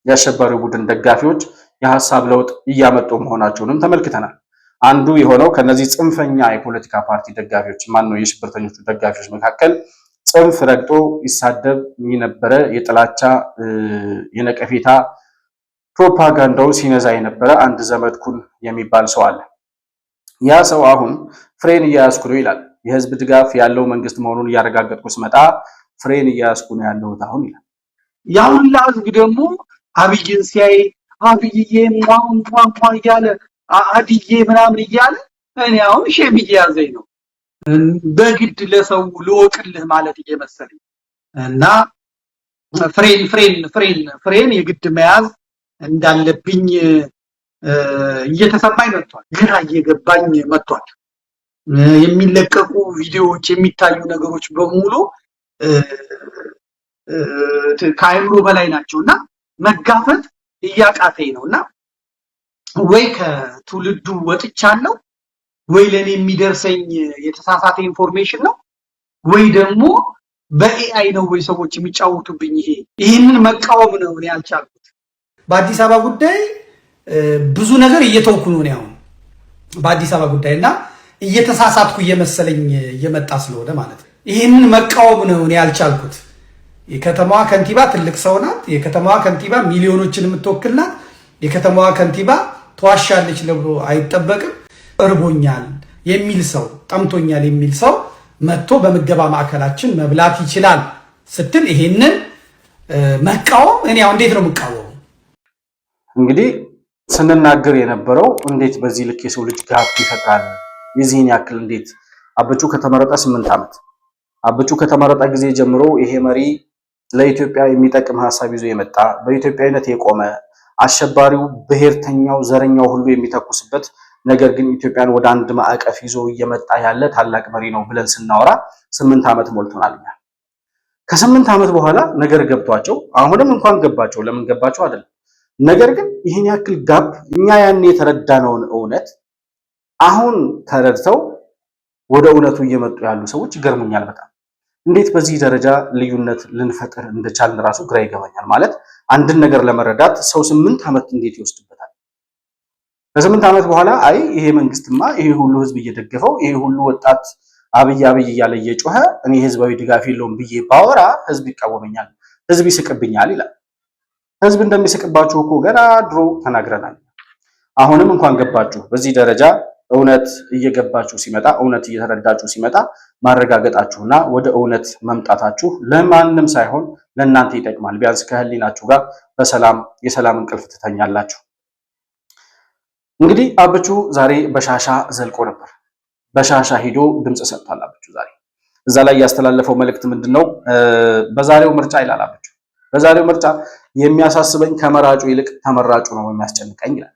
የአሸባሪው ቡድን ደጋፊዎች የሐሳብ ለውጥ እያመጡ መሆናቸውንም ተመልክተናል። አንዱ የሆነው ከነዚህ ጽንፈኛ የፖለቲካ ፓርቲ ደጋፊዎች ማነው የሽብርተኞቹ ደጋፊዎች መካከል ጽንፍ ረግጦ ይሳደብ የነበረ የጥላቻ የነቀፌታ ፕሮፓጋንዳው ሲነዛ የነበረ አንድ ዘመድኩን የሚባል ሰው አለ። ያ ሰው አሁን ፍሬን እያያዝኩ ነው ይላል። የህዝብ ድጋፍ ያለው መንግስት መሆኑን እያረጋገጥኩ ስመጣ ፍሬን እያያዝኩ ነው ያለሁት አሁን ይላል። ያሁን ህዝብ ደግሞ አብይን ሲያይ አብይዬ ሟሟ እያለ አድዬ ምናምን እያለ እኔ አሁን ሼም እየያዘኝ ነው በግድ ለሰው ልወቅልህ ማለት እየመሰለኝ እና ፍሬን የግድ መያዝ እንዳለብኝ እየተሰማኝ መጥቷል። ግራ እየገባኝ መጥቷል። የሚለቀቁ ቪዲዮዎች የሚታዩ ነገሮች በሙሉ ከአይምሮ በላይ ናቸውና መጋፈጥ እያቃተኝ ነውና ወይ ከትውልዱ ወጥቻለሁ ወይ ለኔ የሚደርሰኝ የተሳሳተ ኢንፎርሜሽን ነው ወይ ደግሞ በኤአይ ነው ወይ ሰዎች የሚጫወቱብኝ። ይሄንን መቃወም ነው እኔ ያልቻልኩት። በአዲስ አበባ ጉዳይ ብዙ ነገር እየተውኩ ነው ያው በአዲስ አበባ ጉዳይና እየተሳሳትኩ እየመሰለኝ እየመጣ ስለሆነ ማለት ነው። ይሄንን መቃወም ነው እኔ ያልቻልኩት። የከተማዋ ከንቲባ ትልቅ ሰው ናት። የከተማዋ ከንቲባ ሚሊዮኖችን የምትወክል ናት። የከተማዋ ከንቲባ ተዋሻለች ለብሎ አይጠበቅም። እርቦኛል የሚል ሰው ጠምቶኛል የሚል ሰው መጥቶ በምገባ ማዕከላችን መብላት ይችላል ስትል ይሄንን መቃወም እኔ አሁን እንዴት ነው የምቃወመው? እንግዲህ ስንናገር የነበረው እንዴት በዚህ ልክ የሰው ልጅ ጋፕ ይፈጥራል? የዚህን ያክል እንዴት አብቹ ከተመረጠ 8 ዓመት አብቹ ከተመረጠ ጊዜ ጀምሮ ይሄ መሪ ለኢትዮጵያ የሚጠቅም ሐሳብ ይዞ የመጣ በኢትዮጵያዊነት የቆመ አሸባሪው ብሔርተኛው ዘረኛው ሁሉ የሚተኩስበት ነገር ግን ኢትዮጵያን ወደ አንድ ማዕቀፍ ይዞ እየመጣ ያለ ታላቅ መሪ ነው ብለን ስናወራ 8 ዓመት ሞልቶናል። ከ8 ዓመት በኋላ ነገር ገብቷቸው አሁንም እንኳን ገባቸው ለምን ገባቸው አይደለም። ነገር ግን ይሄን ያክል ጋፕ እኛ ያኔ የተረዳነውን እውነት አሁን ተረድተው ወደ እውነቱ እየመጡ ያሉ ሰዎች ይገርሙኛል በጣም። እንዴት በዚህ ደረጃ ልዩነት ልንፈጥር እንደቻልን ራሱ ግራ ይገባኛል። ማለት አንድን ነገር ለመረዳት ሰው 8 ዓመት እንዴት ይወስድበታል? ከ8 ዓመት በኋላ አይ ይሄ መንግስትማ ይሄ ሁሉ ህዝብ እየደገፈው ይሄ ሁሉ ወጣት አብይ እያለ እየጮኸ እኔ ህዝባዊ ድጋፍ የለውም ብዬ ባወራ ህዝብ ይቃወመኛል፣ ህዝብ ይስቅብኛል ይላል። ህዝብ እንደሚስቅባችሁ እኮ ገና ድሮ ተናግረናል። አሁንም እንኳን ገባችሁ በዚህ ደረጃ እውነት እየገባችሁ ሲመጣ እውነት እየተረዳችሁ ሲመጣ ማረጋገጣችሁና ወደ እውነት መምጣታችሁ ለማንም ሳይሆን ለእናንተ ይጠቅማል። ቢያንስ ከህሊናችሁ ጋር በሰላም የሰላም እንቅልፍ ትተኛላችሁ። እንግዲህ አብቹ ዛሬ በሻሻ ዘልቆ ነበር። በሻሻ ሂዶ ድምጽ ሰጥቷል። አብቹ ዛሬ እዛ ላይ ያስተላለፈው መልእክት ምንድነው? በዛሬው ምርጫ ይላል አብቹ፣ በዛሬው ምርጫ የሚያሳስበኝ ከመራጩ ይልቅ ተመራጩ ነው የሚያስጨንቀኝ ይላል።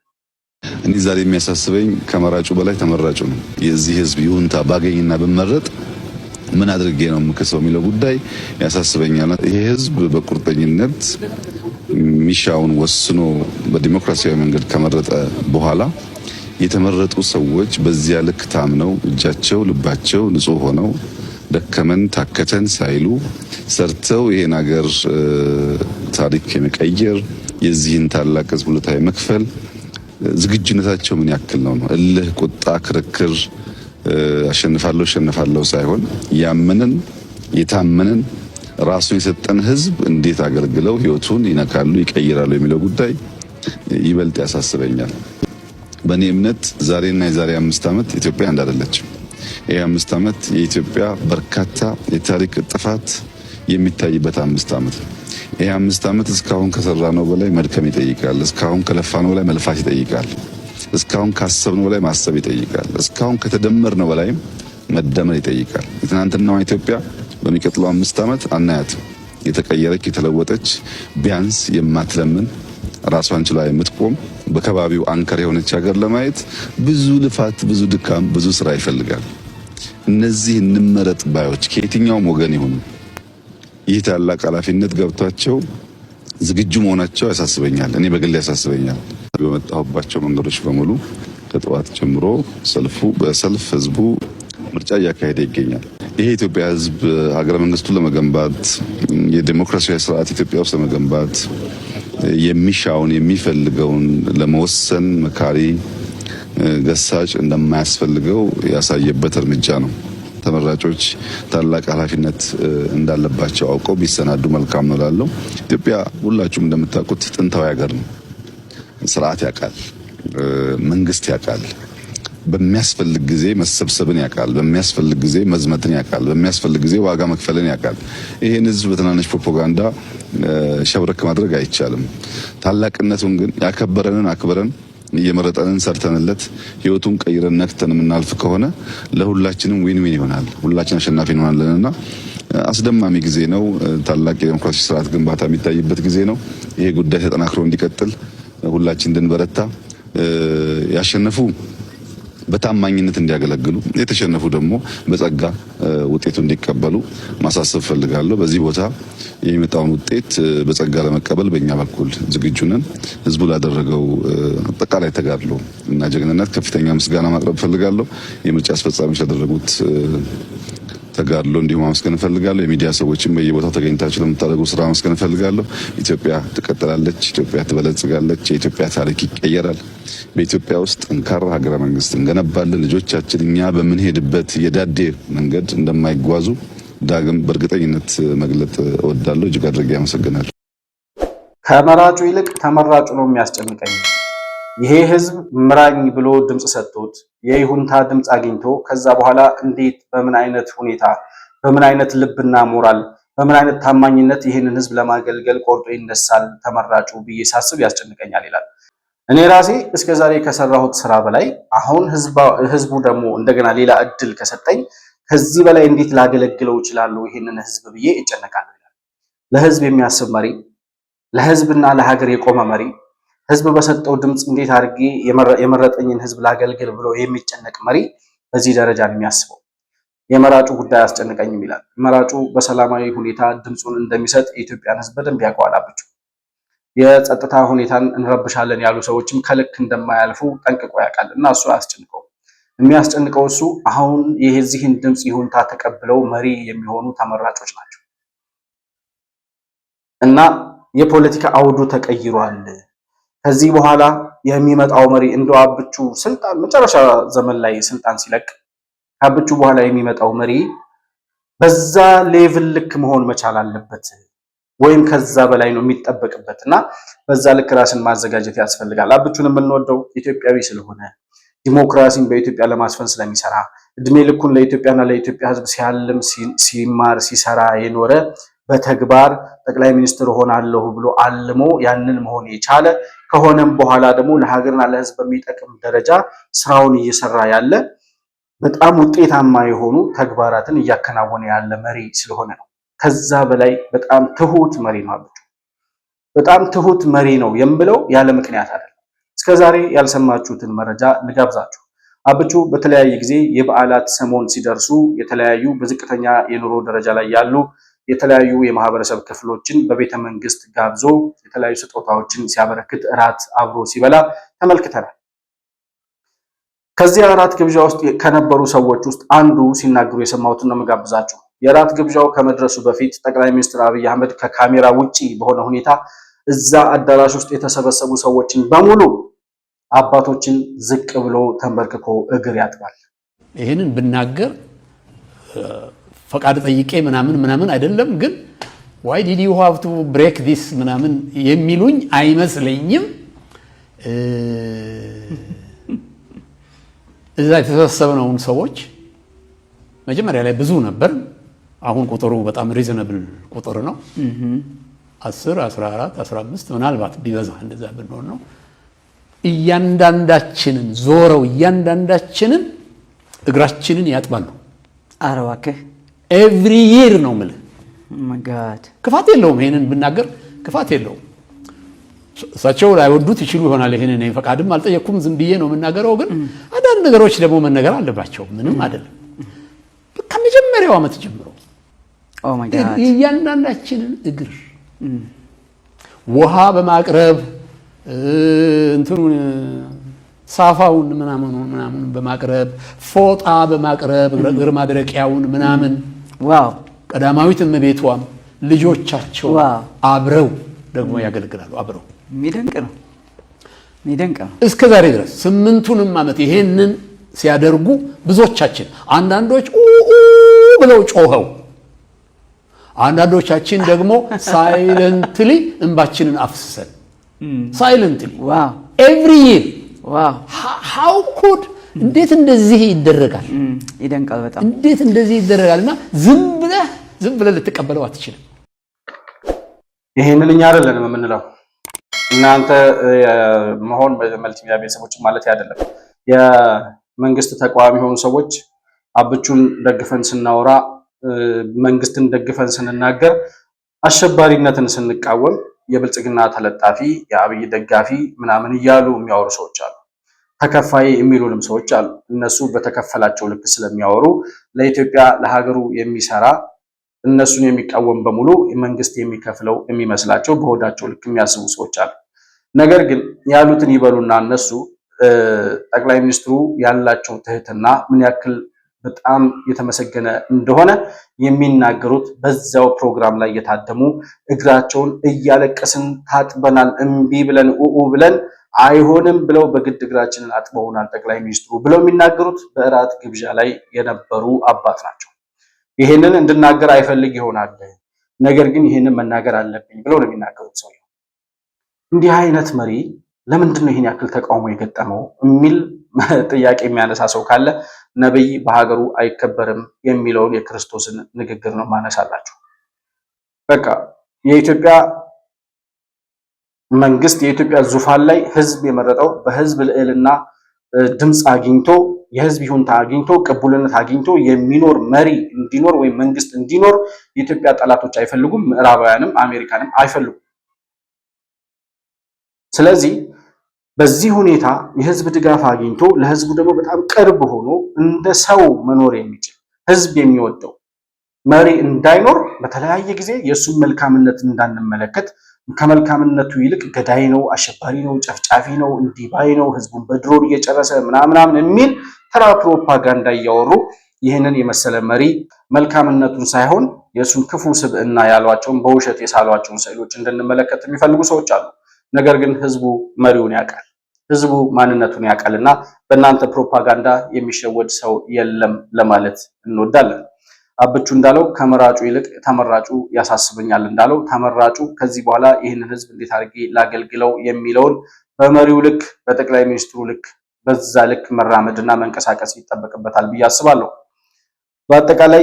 እኔ ዛሬ የሚያሳስበኝ ከመራጩ በላይ ተመራጩ ነው። የዚህ ህዝብ ይሁንታ ባገኝና ብመረጥ ምን አድርጌ ነው የምከሰው የሚለው ጉዳይ ያሳስበኛል። ይሄ ህዝብ በቁርጠኝነት ሚሻውን ወስኖ በዲሞክራሲያዊ መንገድ ከመረጠ በኋላ የተመረጡ ሰዎች በዚያ ልክ ታምነው እጃቸው ልባቸው ንጹህ ሆነው ደከመን ታከተን ሳይሉ ሰርተው ይሄን ሀገር ታሪክ የመቀየር የዚህን ታላቅ ህዝብ ውለታ መክፈል ዝግጁነታቸው ምን ያክል ነው? እልህ፣ ቁጣ፣ ክርክር አሸንፋለሁ ሳይሆን ያመንን የታመንን ራሱን የሰጠን ህዝብ እንዴት አገልግለው ህይወቱን ይነካሉ ይቀይራሉ የሚለው ጉዳይ ይበልጥ ያሳስበኛል። በእኔ እምነት ዛሬና የዛሬ 5 ዓመት ኢትዮጵያ አንድ አይደለችም። ይሄ 5 ዓመት የኢትዮጵያ በርካታ የታሪክ ጥፋት የሚታይበት 5 ዓመት ነው። ይሄ 5 ዓመት እስካሁን ከሰራነው በላይ መድከም ይጠይቃል። እስካሁን ከለፋነው በላይ መልፋት ይጠይቃል። እስካሁን ካሰብነው በላይ ማሰብ ይጠይቃል። እስካሁን ከተደመርነው በላይ መደመር ይጠይቃል። የትናንትናዋ ኢትዮጵያ በሚቀጥለው 5 ዓመት አናያትም። የተቀየረች የተለወጠች ቢያንስ የማትለምን ራሷን ችላ የምትቆም በከባቢው አንከር የሆነች ሀገር ለማየት ብዙ ልፋት፣ ብዙ ድካም፣ ብዙ ስራ ይፈልጋል። እነዚህ እንመረጥ ባዮች ከየትኛውም ወገን ይሁኑ ይህ ታላቅ ኃላፊነት ገብቷቸው ዝግጁ መሆናቸው ያሳስበኛል። እኔ በግል ያሳስበኛል። በመጣሁባቸው መንገዶች በሙሉ ከጠዋት ጀምሮ በሰልፍ ህዝቡ ምርጫ እያካሄደ ይገኛል። ይሄ የኢትዮጵያ ህዝብ ሀገረ መንግስቱን ለመገንባት የዲሞክራሲያዊ ስርዓት ኢትዮጵያ ውስጥ ለመገንባት የሚሻውን የሚፈልገውን ለመወሰን መካሪ ገሳጭ እንደማያስፈልገው ያሳየበት እርምጃ ነው። ተመራጮች ታላቅ ኃላፊነት እንዳለባቸው አውቀው ቢሰናዱ መልካም ነው እላለሁ። ኢትዮጵያ ሁላችሁም እንደምታውቁት ጥንታዊ ሀገር ነው። ስርዓት ያውቃል፣ መንግስት ያውቃል፣ በሚያስፈልግ ጊዜ መሰብሰብን ያውቃል፣ በሚያስፈልግ ጊዜ መዝመትን ያውቃል፣ በሚያስፈልግ ጊዜ ዋጋ መክፈልን ያውቃል። ይሄን ህዝብ በትናንሽ ፕሮፓጋንዳ ሸብረክ ማድረግ አይቻልም። ታላቅነቱን ግን ያከበረንን አክብረን እየመረጠንን ሰርተንለት ህይወቱን ቀይረን ነክተን የምናልፍ ከሆነ ለሁላችንም ዊን ዊን ይሆናል። ሁላችን አሸናፊ እንሆናለንና አስደማሚ ጊዜ ነው። ታላቅ የዲሞክራሲ ስርዓት ግንባታ የሚታይበት ጊዜ ነው። ይሄ ጉዳይ ተጠናክሮ እንዲቀጥል ሁላችን እንድንበረታ፣ ያሸነፉ በታማኝነት እንዲያገለግሉ፣ የተሸነፉ ደግሞ በጸጋ ውጤቱ እንዲቀበሉ ማሳሰብ ፈልጋለሁ። በዚህ ቦታ የሚመጣውን ውጤት በጸጋ ለመቀበል በእኛ በኩል ዝግጁ ነን። ህዝቡ ላደረገው አጠቃላይ ተጋድሎ እና ጀግንነት ከፍተኛ ምስጋና ማቅረብ ፈልጋለሁ። የምርጫ አስፈጻሚዎች ያደረጉት ተጋድሎ እንዲሁም ማመስገን ፈልጋለሁ። የሚዲያ ሰዎችም በየቦታው ተገኝታችሁ ለምታደርጉ ስራ ማመስገን ፈልጋለሁ። ኢትዮጵያ ትቀጥላለች፣ ኢትዮጵያ ትበለጽጋለች፣ የኢትዮጵያ ታሪክ ይቀየራል። በኢትዮጵያ ውስጥ ጠንካራ ሀገረ መንግስት እንገነባለን። ልጆቻችን እኛ በምንሄድበት የዳዴ መንገድ እንደማይጓዙ ዳግም በእርግጠኝነት መግለጥ እወዳለሁ። እጅግ አድርጌ አመሰግናለሁ። ከመራጩ ይልቅ ተመራጩ ነው የሚያስጨንቀኝ። ይሄ ህዝብ ምራኝ ብሎ ድምጽ ሰጥቶት የይሁንታ ድምጽ አግኝቶ ከዛ በኋላ እንዴት በምን አይነት ሁኔታ በምን አይነት ልብና ሞራል በምን አይነት ታማኝነት ይህንን ህዝብ ለማገልገል ቆርጦ ይነሳል ተመራጩ ብዬ ሳስብ ያስጨንቀኛል ይላል። እኔ ራሴ እስከዛሬ ከሰራሁት ስራ በላይ አሁን ህዝቡ ደግሞ እንደገና ሌላ እድል ከሰጠኝ ከዚህ በላይ እንዴት ላገለግለው እችላለሁ ይህንን ህዝብ ብዬ እጨነቃለሁ ይላል። ለህዝብ የሚያስብ መሪ፣ ለህዝብና ለሀገር የቆመ መሪ፣ ህዝብ በሰጠው ድምጽ እንዴት አድርጌ የመረጠኝን ህዝብ ላገልግል ብሎ የሚጨነቅ መሪ በዚህ ደረጃ ነው የሚያስበው። የመራጩ ጉዳይ አስጨንቀኝም ይላል። መራጩ በሰላማዊ ሁኔታ ድምጹን እንደሚሰጥ የኢትዮጵያን ህዝብ በደንብ ያውቀዋል። አብቹ የጸጥታ ሁኔታን እንረብሻለን ያሉ ሰዎችም ከልክ እንደማያልፉ ጠንቅቆ ያውቃል እና እሱ አያስጨንቀው። የሚያስጨንቀው እሱ አሁን የዚህን ድምጽ ይሁንታ ተቀብለው መሪ የሚሆኑ ተመራጮች ናቸው እና የፖለቲካ አውዱ ተቀይሯል። ከዚህ በኋላ የሚመጣው መሪ እንደው አብቹ ስልጣን መጨረሻ ዘመን ላይ ስልጣን ሲለቅ ከአብቹ በኋላ የሚመጣው መሪ በዛ ሌቭል ልክ መሆን መቻል አለበት ወይም ከዛ በላይ ነው የሚጠበቅበት እና በዛ ልክ ራስን ማዘጋጀት ያስፈልጋል። አብቹን የምንወደው ኢትዮጵያዊ ስለሆነ ዲሞክራሲን በኢትዮጵያ ለማስፈን ስለሚሰራ እድሜ ልኩን ለኢትዮጵያና ለኢትዮጵያ ህዝብ ሲያልም ሲማር ሲሰራ የኖረ በተግባር ጠቅላይ ሚኒስትር ሆናለሁ ብሎ አልሞ ያንን መሆን የቻለ ከሆነም በኋላ ደግሞ ለሀገርና ለህዝብ በሚጠቅም ደረጃ ስራውን እየሰራ ያለ በጣም ውጤታማ የሆኑ ተግባራትን እያከናወነ ያለ መሪ ስለሆነ ነው። ከዛ በላይ በጣም ትሁት መሪ ነው አብቹ። በጣም ትሁት መሪ ነው የምለው ያለ ምክንያት አይደለም። እስከዛሬ ያልሰማችሁትን መረጃ ልጋብዛችሁ። አብቹ በተለያየ ጊዜ የበዓላት ሰሞን ሲደርሱ የተለያዩ በዝቅተኛ የኑሮ ደረጃ ላይ ያሉ የተለያዩ የማህበረሰብ ክፍሎችን በቤተ መንግስት ጋብዞ የተለያዩ ስጦታዎችን ሲያበረክት እራት አብሮ ሲበላ ተመልክተናል። ከዚህ እራት ግብዣ ውስጥ ከነበሩ ሰዎች ውስጥ አንዱ ሲናገሩ የሰማሁትን ነው የምጋብዛችሁ። የእራት ግብዣው ከመድረሱ በፊት ጠቅላይ ሚኒስትር አብይ አህመድ ከካሜራ ውጪ በሆነ ሁኔታ እዛ አዳራሽ ውስጥ የተሰበሰቡ ሰዎችን በሙሉ አባቶችን ዝቅ ብሎ ተንበርክኮ እግር ያጥባል። ይሄንን ብናገር ፈቃድ ጠይቄ ምናምን አይደለም፣ ግን why did you have to break this ምናምን የሚሉኝ አይመስለኝም። እዛ የተሰበሰብነውን ሰዎች መጀመሪያ ላይ ብዙ ነበር። አሁን ቁጥሩ በጣም ሪዝነብል ቁጥር ነው። 10 14 15 ምናልባት ቢበዛ እንደዛ ብንሆን ነው። እያንዳንዳችንን ዞረው እያንዳንዳችንን እግራችንን ያጥባሉ። ኧረ እባክህ ኤቭሪ ይር ነው የምልህ። ማጋድ ክፋት የለውም። ይሄንን ብናገር ክፋት የለውም። እሳቸው ላይወዱት ይችሉ ይሆናል። ይሄንን ፈቃድም አልጠየኩም፣ ዝም ብዬ ነው የምናገረው። ግን አንዳንድ ነገሮች ደግሞ መነገር አለባቸው። ምንም አይደለም። ከመጀመሪያው ዓመት ጀምሮ ኦ ማይ ጋድ እያንዳንዳችንን እግር ውሃ በማቅረብ እንትኑን ሳፋውን ምናምን በማቅረብ ፎጣ በማቅረብ እግር ማድረቂያውን ምናምን ዋው ቀዳማዊት እመቤቷም ልጆቻቸው አብረው ደግሞ ያገለግላሉ። አብረው የሚደንቅ ነው። እስከ ዛሬ ድረስ 8ቱንም ዓመት ይሄንን ሲያደርጉ ብዙዎቻችን አንዳንዶች ብለው ጮኸው፣ አንዳንዶቻችን ደግሞ ሳይለንትሊ እንባችንን አፍስሰን ሳይለንትሊ ዋው ኤቭሪ ይር ዋው how could እንዴት እንደዚህ ይደረጋል? ይደንቃል በጣም እንዴት እንደዚህ ይደረጋልና ዝም ብለህ ልትቀበለው አትችልም። ይሄንን እኛ አይደለንም የምንለው እናንተ መሆን መልቲሚዲያ ቤተሰቦች ማለት አይደለም። የመንግስት ተቋሚ የሆኑ ሰዎች አብቹን ደግፈን ስናወራ መንግስትን ደግፈን ስንናገር አሸባሪነትን ስንቃወም የብልጽግና ተለጣፊ የአብይ ደጋፊ ምናምን እያሉ የሚያወሩ ሰዎች አሉ። ተከፋይ የሚሉንም ሰዎች አሉ። እነሱ በተከፈላቸው ልክ ስለሚያወሩ ለኢትዮጵያ ለሀገሩ የሚሰራ እነሱን የሚቃወም በሙሉ መንግስት የሚከፍለው የሚመስላቸው በሆዳቸው ልክ የሚያስቡ ሰዎች አሉ። ነገር ግን ያሉትን ይበሉና እነሱ ጠቅላይ ሚኒስትሩ ያላቸው ትህትና ምን ያክል በጣም የተመሰገነ እንደሆነ የሚናገሩት በዛው ፕሮግራም ላይ የታደሙ እግራቸውን እያለቀስን ታጥበናል፣ እምቢ ብለን ብለን አይሆንም ብለው በግድ እግራችንን አጥበውናል ጠቅላይ ሚኒስትሩ ብለው የሚናገሩት በእራት ግብዣ ላይ የነበሩ አባት ናቸው። ይሄንን እንድናገር አይፈልግ ይሆናል፣ ነገር ግን ይሄንን መናገር አለብኝ ብለው ነው የሚናገሩት። ሰው እንዲህ አይነት መሪ ለምንድን ነው ይሄን ያክል ተቃውሞ የገጠመው የሚል ጥያቄ የሚያነሳ ሰው ካለ ነብይ በሀገሩ አይከበርም የሚለውን የክርስቶስን ንግግር ነው ማነሳላችሁ። በቃ የኢትዮጵያ መንግስት የኢትዮጵያ ዙፋን ላይ ህዝብ የመረጠው በህዝብ ልዕልና ድምፅ አግኝቶ የህዝብ ይሁንታ አግኝቶ ቅቡልነት አግኝቶ የሚኖር መሪ እንዲኖር ወይም መንግስት እንዲኖር የኢትዮጵያ ጠላቶች አይፈልጉም፣ ምዕራባውያንም አሜሪካንም አይፈልጉም። ስለዚህ በዚህ ሁኔታ የህዝብ ድጋፍ አግኝቶ ለህዝቡ ደግሞ በጣም ቅርብ ሆኖ እንደ ሰው መኖር የሚችል ህዝብ የሚወደው መሪ እንዳይኖር በተለያየ ጊዜ የእሱን መልካምነት እንዳንመለከት ከመልካምነቱ ይልቅ ገዳይ ነው፣ አሸባሪ ነው፣ ጨፍጫፊ ነው፣ እንዲባይ ነው፣ ህዝቡን በድሮን እየጨረሰ ምናምን የሚል ተራ ፕሮፓጋንዳ እያወሩ ይህንን የመሰለ መሪ መልካምነቱን ሳይሆን የእሱን ክፉ ስብዕና ያሏቸውን በውሸት የሳሏቸውን ስዕሎች እንድንመለከት የሚፈልጉ ሰዎች አሉ። ነገር ግን ህዝቡ መሪውን ያውቃል፣ ህዝቡ ማንነቱን ያውቃልና በእናንተ ፕሮፓጋንዳ የሚሸወድ ሰው የለም ለማለት እንወዳለን። አብቹ እንዳለው ከመራጩ ይልቅ ተመራጩ ያሳስበኛል እንዳለው ተመራጩ ከዚህ በኋላ ይህንን ህዝብ እንዴት አድርጌ ላገልግለው የሚለውን በመሪው ልክ በጠቅላይ ሚኒስትሩ ልክ በዛ ልክ መራመድና መንቀሳቀስ ይጠበቅበታል ብዬ አስባለሁ። በአጠቃላይ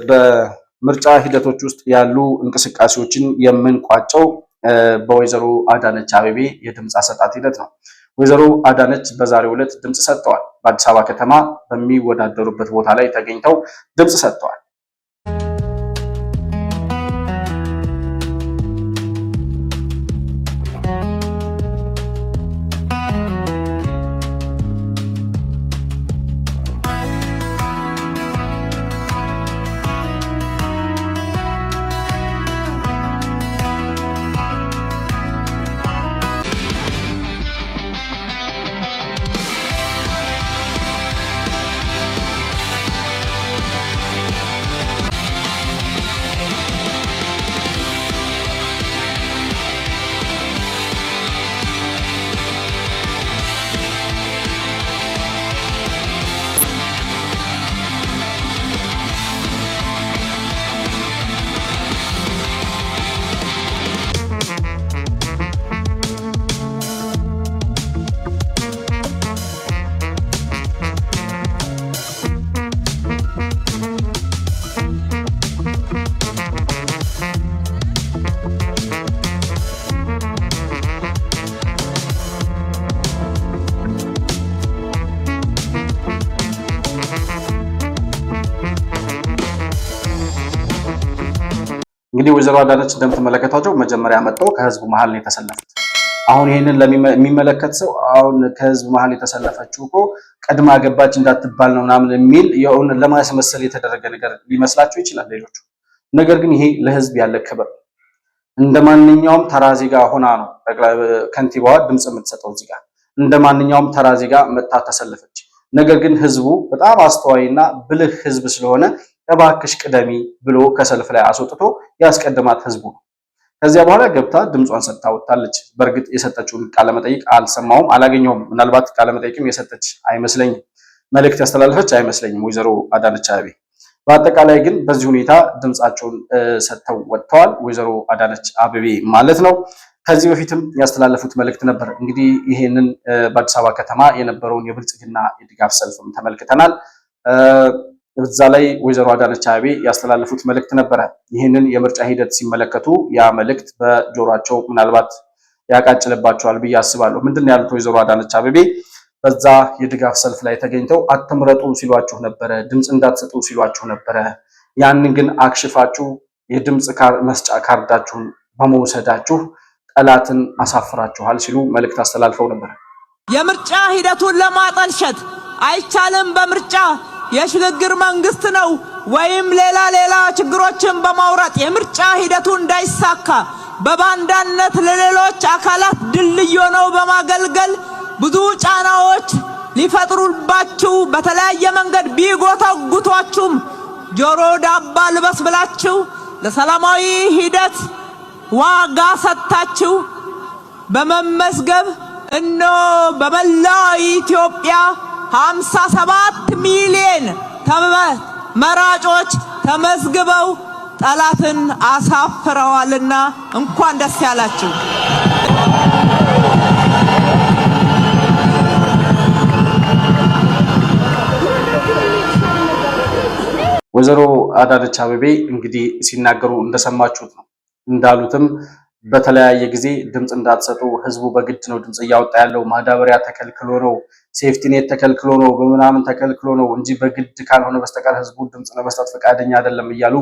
በምርጫ ሂደቶች ውስጥ ያሉ እንቅስቃሴዎችን የምንቋጨው በወይዘሮ አዳነች አቤቤ የድምፅ አሰጣጥ ሂደት ነው። ወይዘሮ አዳነች በዛሬው ዕለት ድምፅ ሰጥተዋል። በአዲስ አበባ ከተማ በሚወዳደሩበት ቦታ ላይ ተገኝተው ድምፅ ሰጥተዋል። እንግዲህ ወይዘሮ አዳነች እንደምትመለከቷቸው መጀመሪያ መጥተው ከህዝቡ መሀል ነው የተሰለፉት። አሁን ይሄንን ለሚመለከት ሰው አሁን ከህዝቡ መሀል የተሰለፈችው እኮ ቀድማ ገባች እንዳትባል ነው ምናምን የሚል የሆነ ለማስመሰል የተደረገ ነገር ሊመስላቸው ይችላል ሌሎቹ። ነገር ግን ይሄ ለህዝብ ያለ ክብር እንደ ማንኛውም ተራ ዜጋ ሆና ነው ከንቲባዋ ድምጽ የምትሰጠው። እዚህ ጋር እንደ ማንኛውም ተራ ዜጋ መጥታ ተሰለፈች። ነገር ግን ህዝቡ በጣም አስተዋይና ብልህ ህዝብ ስለሆነ እባክሽ ቅደሚ ብሎ ከሰልፍ ላይ አስወጥቶ ያስቀደማት ህዝቡ ነው። ከዚያ በኋላ ገብታ ድምጿን ሰጥታ ወጣለች። በእርግጥ የሰጠችውን ቃለመጠይቅ አልሰማውም፣ አላገኘውም። ምናልባት ቃለመጠይቅም የሰጠች አይመስለኝም፣ መልእክት ያስተላለፈች አይመስለኝም ወይዘሮ አዳነች አቤቤ። በአጠቃላይ ግን በዚህ ሁኔታ ድምጻቸውን ሰጥተው ወጥተዋል ወይዘሮ አዳነች አቤቤ ማለት ነው። ከዚህ በፊትም ያስተላለፉት መልእክት ነበር። እንግዲህ ይሄንን በአዲስ አበባ ከተማ የነበረውን የብልጽግና የድጋፍ ሰልፍም ተመልክተናል። እዛ ላይ ወይዘሮ አዳነች አቤቤ ያስተላለፉት መልእክት ነበረ። ይህንን የምርጫ ሂደት ሲመለከቱ ያ መልእክት በጆሯቸው ምናልባት ያቃጭልባቸዋል ብዬ አስባለሁ። ምንድነው ያሉት ወይዘሮ አዳነች አቤቤ? በዛ የድጋፍ ሰልፍ ላይ ተገኝተው አትምረጡ ሲሏችሁ ነበረ፣ ድምፅ እንዳትሰጡ ሲሏችሁ ነበረ። ያንን ግን አክሽፋችሁ የድምፅ መስጫ ካርዳችሁን በመውሰዳችሁ ጠላትን አሳፍራችኋል ሲሉ መልእክት አስተላልፈው ነበር። የምርጫ ሂደቱን ለማጠልሸት አይቻልም። በምርጫ የሽግግር መንግስት ነው ወይም ሌላ ችግሮችን በማውራት የምርጫ ሂደቱ እንዳይሳካ በባንዳነት ለሌሎች አካላት ድልድይ ሆነው በማገልገል ብዙ ጫናዎች ሊፈጥሩባችሁ በተለያየ መንገድ ቢጎተጉቷችሁም ጆሮ ዳባ ልበስ ብላችሁ ለሰላማዊ ሂደት ዋጋ ሰጥታችሁ በመመስገብ በመላው ኢትዮጵያ 57 ሚሊዮን መራጮች ተመዝግበው ጠላትን አሳፍረዋልና እንኳን ደስ ያላችሁ። ወይዘሮ አዳነች አቤቤ እንግዲህ ሲናገሩ እንደሰማችሁት ነው። እንዳሉትም በተለያየ ጊዜ ድምፅ እንዳትሰጡ ህዝቡ በግድ ነው ድምፅ እያወጣ ያለው፣ ማዳበሪያ ተከልክሎ ነው፣ ሴፍቲኔት ተከልክሎ ነው፣ በምናምን ተከልክሎ ነው እንጂ በግድ ካልሆነ በስተቀር ህዝቡ ድምፅ ለመስጠት ፈቃደኛ አይደለም እያሉ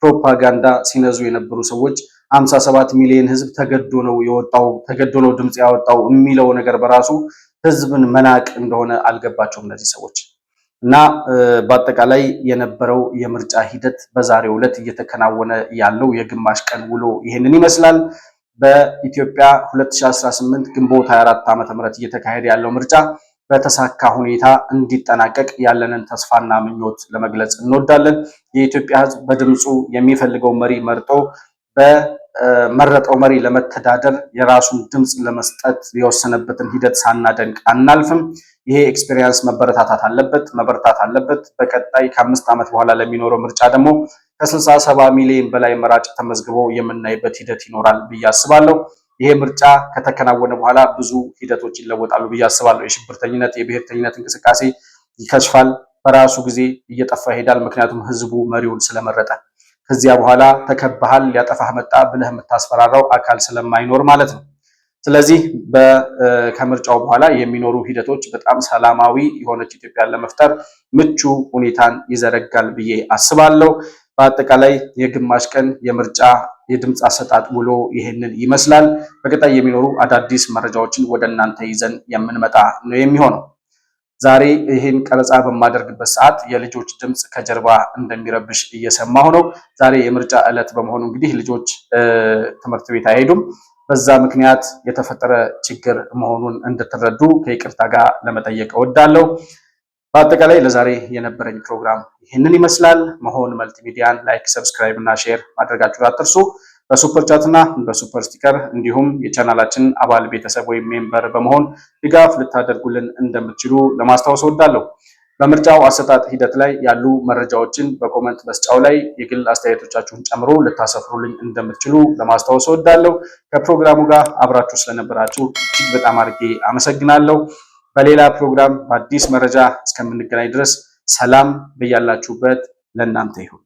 ፕሮፓጋንዳ ሲነዙ የነበሩ ሰዎች 57 ሚሊዮን ህዝብ ተገዶ ነው የወጣው፣ ተገዶ ነው ድምፅ ያወጣው የሚለው ነገር በራሱ ህዝብን መናቅ እንደሆነ አልገባቸውም እነዚህ ሰዎች። እና በአጠቃላይ የነበረው የምርጫ ሂደት በዛሬው ዕለት እየተከናወነ ያለው የግማሽ ቀን ውሎ ይሄንን ይመስላል። በኢትዮጵያ 2018 ግንቦት 24 ዓ.ም እየተካሄደ ያለው ምርጫ በተሳካ ሁኔታ እንዲጠናቀቅ ያለንን ተስፋና ምኞት ለመግለጽ እንወዳለን። የኢትዮጵያ ህዝብ በድምፁ የሚፈልገው መሪ መርጦ በመረጠው መሪ ለመተዳደር የራሱን ድምፅ ለመስጠት የወሰነበትን ሂደት ሳናደንቅ አናልፍም። ይሄ ኤክስፒሪየንስ መበረታታት አለበት። በቀጣይ ከ5 ዓመት በኋላ ለሚኖረው ምርጫ ደግሞ ከ67 ሚሊዮን በላይ መራጭ ተመዝግቦ የምናይበት ሂደት ይኖራል ብዬ አስባለሁ። ይሄ ምርጫ ከተከናወነ በኋላ ብዙ ሂደቶች ይለወጣሉ ብዬ አስባለሁ። የሽብርተኝነት የብሔርተኝነት እንቅስቃሴ ይከሽፋል፣ በራሱ ጊዜ እየጠፋ ይሄዳል። ምክንያቱም ህዝቡ መሪውን ስለመረጠ። ከዚያ በኋላ ተከባሃል፣ ሊያጠፋህ መጣ ብለህ የምታስፈራራው አካል ስለማይኖር ማለት ነው። ስለዚህ ከምርጫው በኋላ የሚኖሩ ሂደቶች በጣም ሰላማዊ የሆነች ኢትዮጵያን ለመፍጠር ምቹ ሁኔታን ይዘረጋል ብዬ አስባለሁ። በአጠቃላይ የግማሽ ቀን የምርጫ የድምፅ አሰጣጥ ውሎ ይሄንን ይመስላል። በቀጣይ የሚኖሩ አዳዲስ መረጃዎችን ወደ እናንተ ይዘን የምንመጣ ነው የሚሆነው። ዛሬ ይህን ቀረጻ በማደርግበት ሰዓት የልጆች ድምፅ ከጀርባ እንደሚረብሽ እየሰማሁ ነው። ዛሬ የምርጫ ዕለት በመሆኑ እንግዲህ ልጆች ትምህርት ቤት አይሄዱም። በዛ ምክንያት የተፈጠረ ችግር መሆኑን እንድትረዱ ከይቅርታ ጋር ለመጠየቅ እወዳለሁ። በአጠቃላይ ለዛሬ የነበረኝ ፕሮግራም ይህንን ይመስላል። መሆን መልቲሚዲያን ላይክ፣ ሰብስክራይብ እና ሼር ማድረጋችሁን አትርሱ። በሱፐር ቻት እና በሱፐር ስቲከር እንዲሁም የቻናላችን አባል ቤተሰብ ወይም ሜምበር በመሆን ድጋፍ ልታደርጉልን እንደምትችሉ ለማስታወስ እወዳለሁ። በምርጫው አሰጣጥ ሂደት ላይ ያሉ መረጃዎችን በኮመንት መስጫው ላይ የግል አስተያየቶቻችሁን ጨምሮ ልታሰፍሩልኝ እንደምትችሉ ለማስታወስ እወዳለሁ። ከፕሮግራሙ ጋር አብራችሁ ስለነበራችሁ እጅግ በጣም አድርጌ አመሰግናለሁ። በሌላ ፕሮግራም በአዲስ መረጃ እስከምንገናኝ ድረስ ሰላም በያላችሁበት ለእናንተ ይሁን።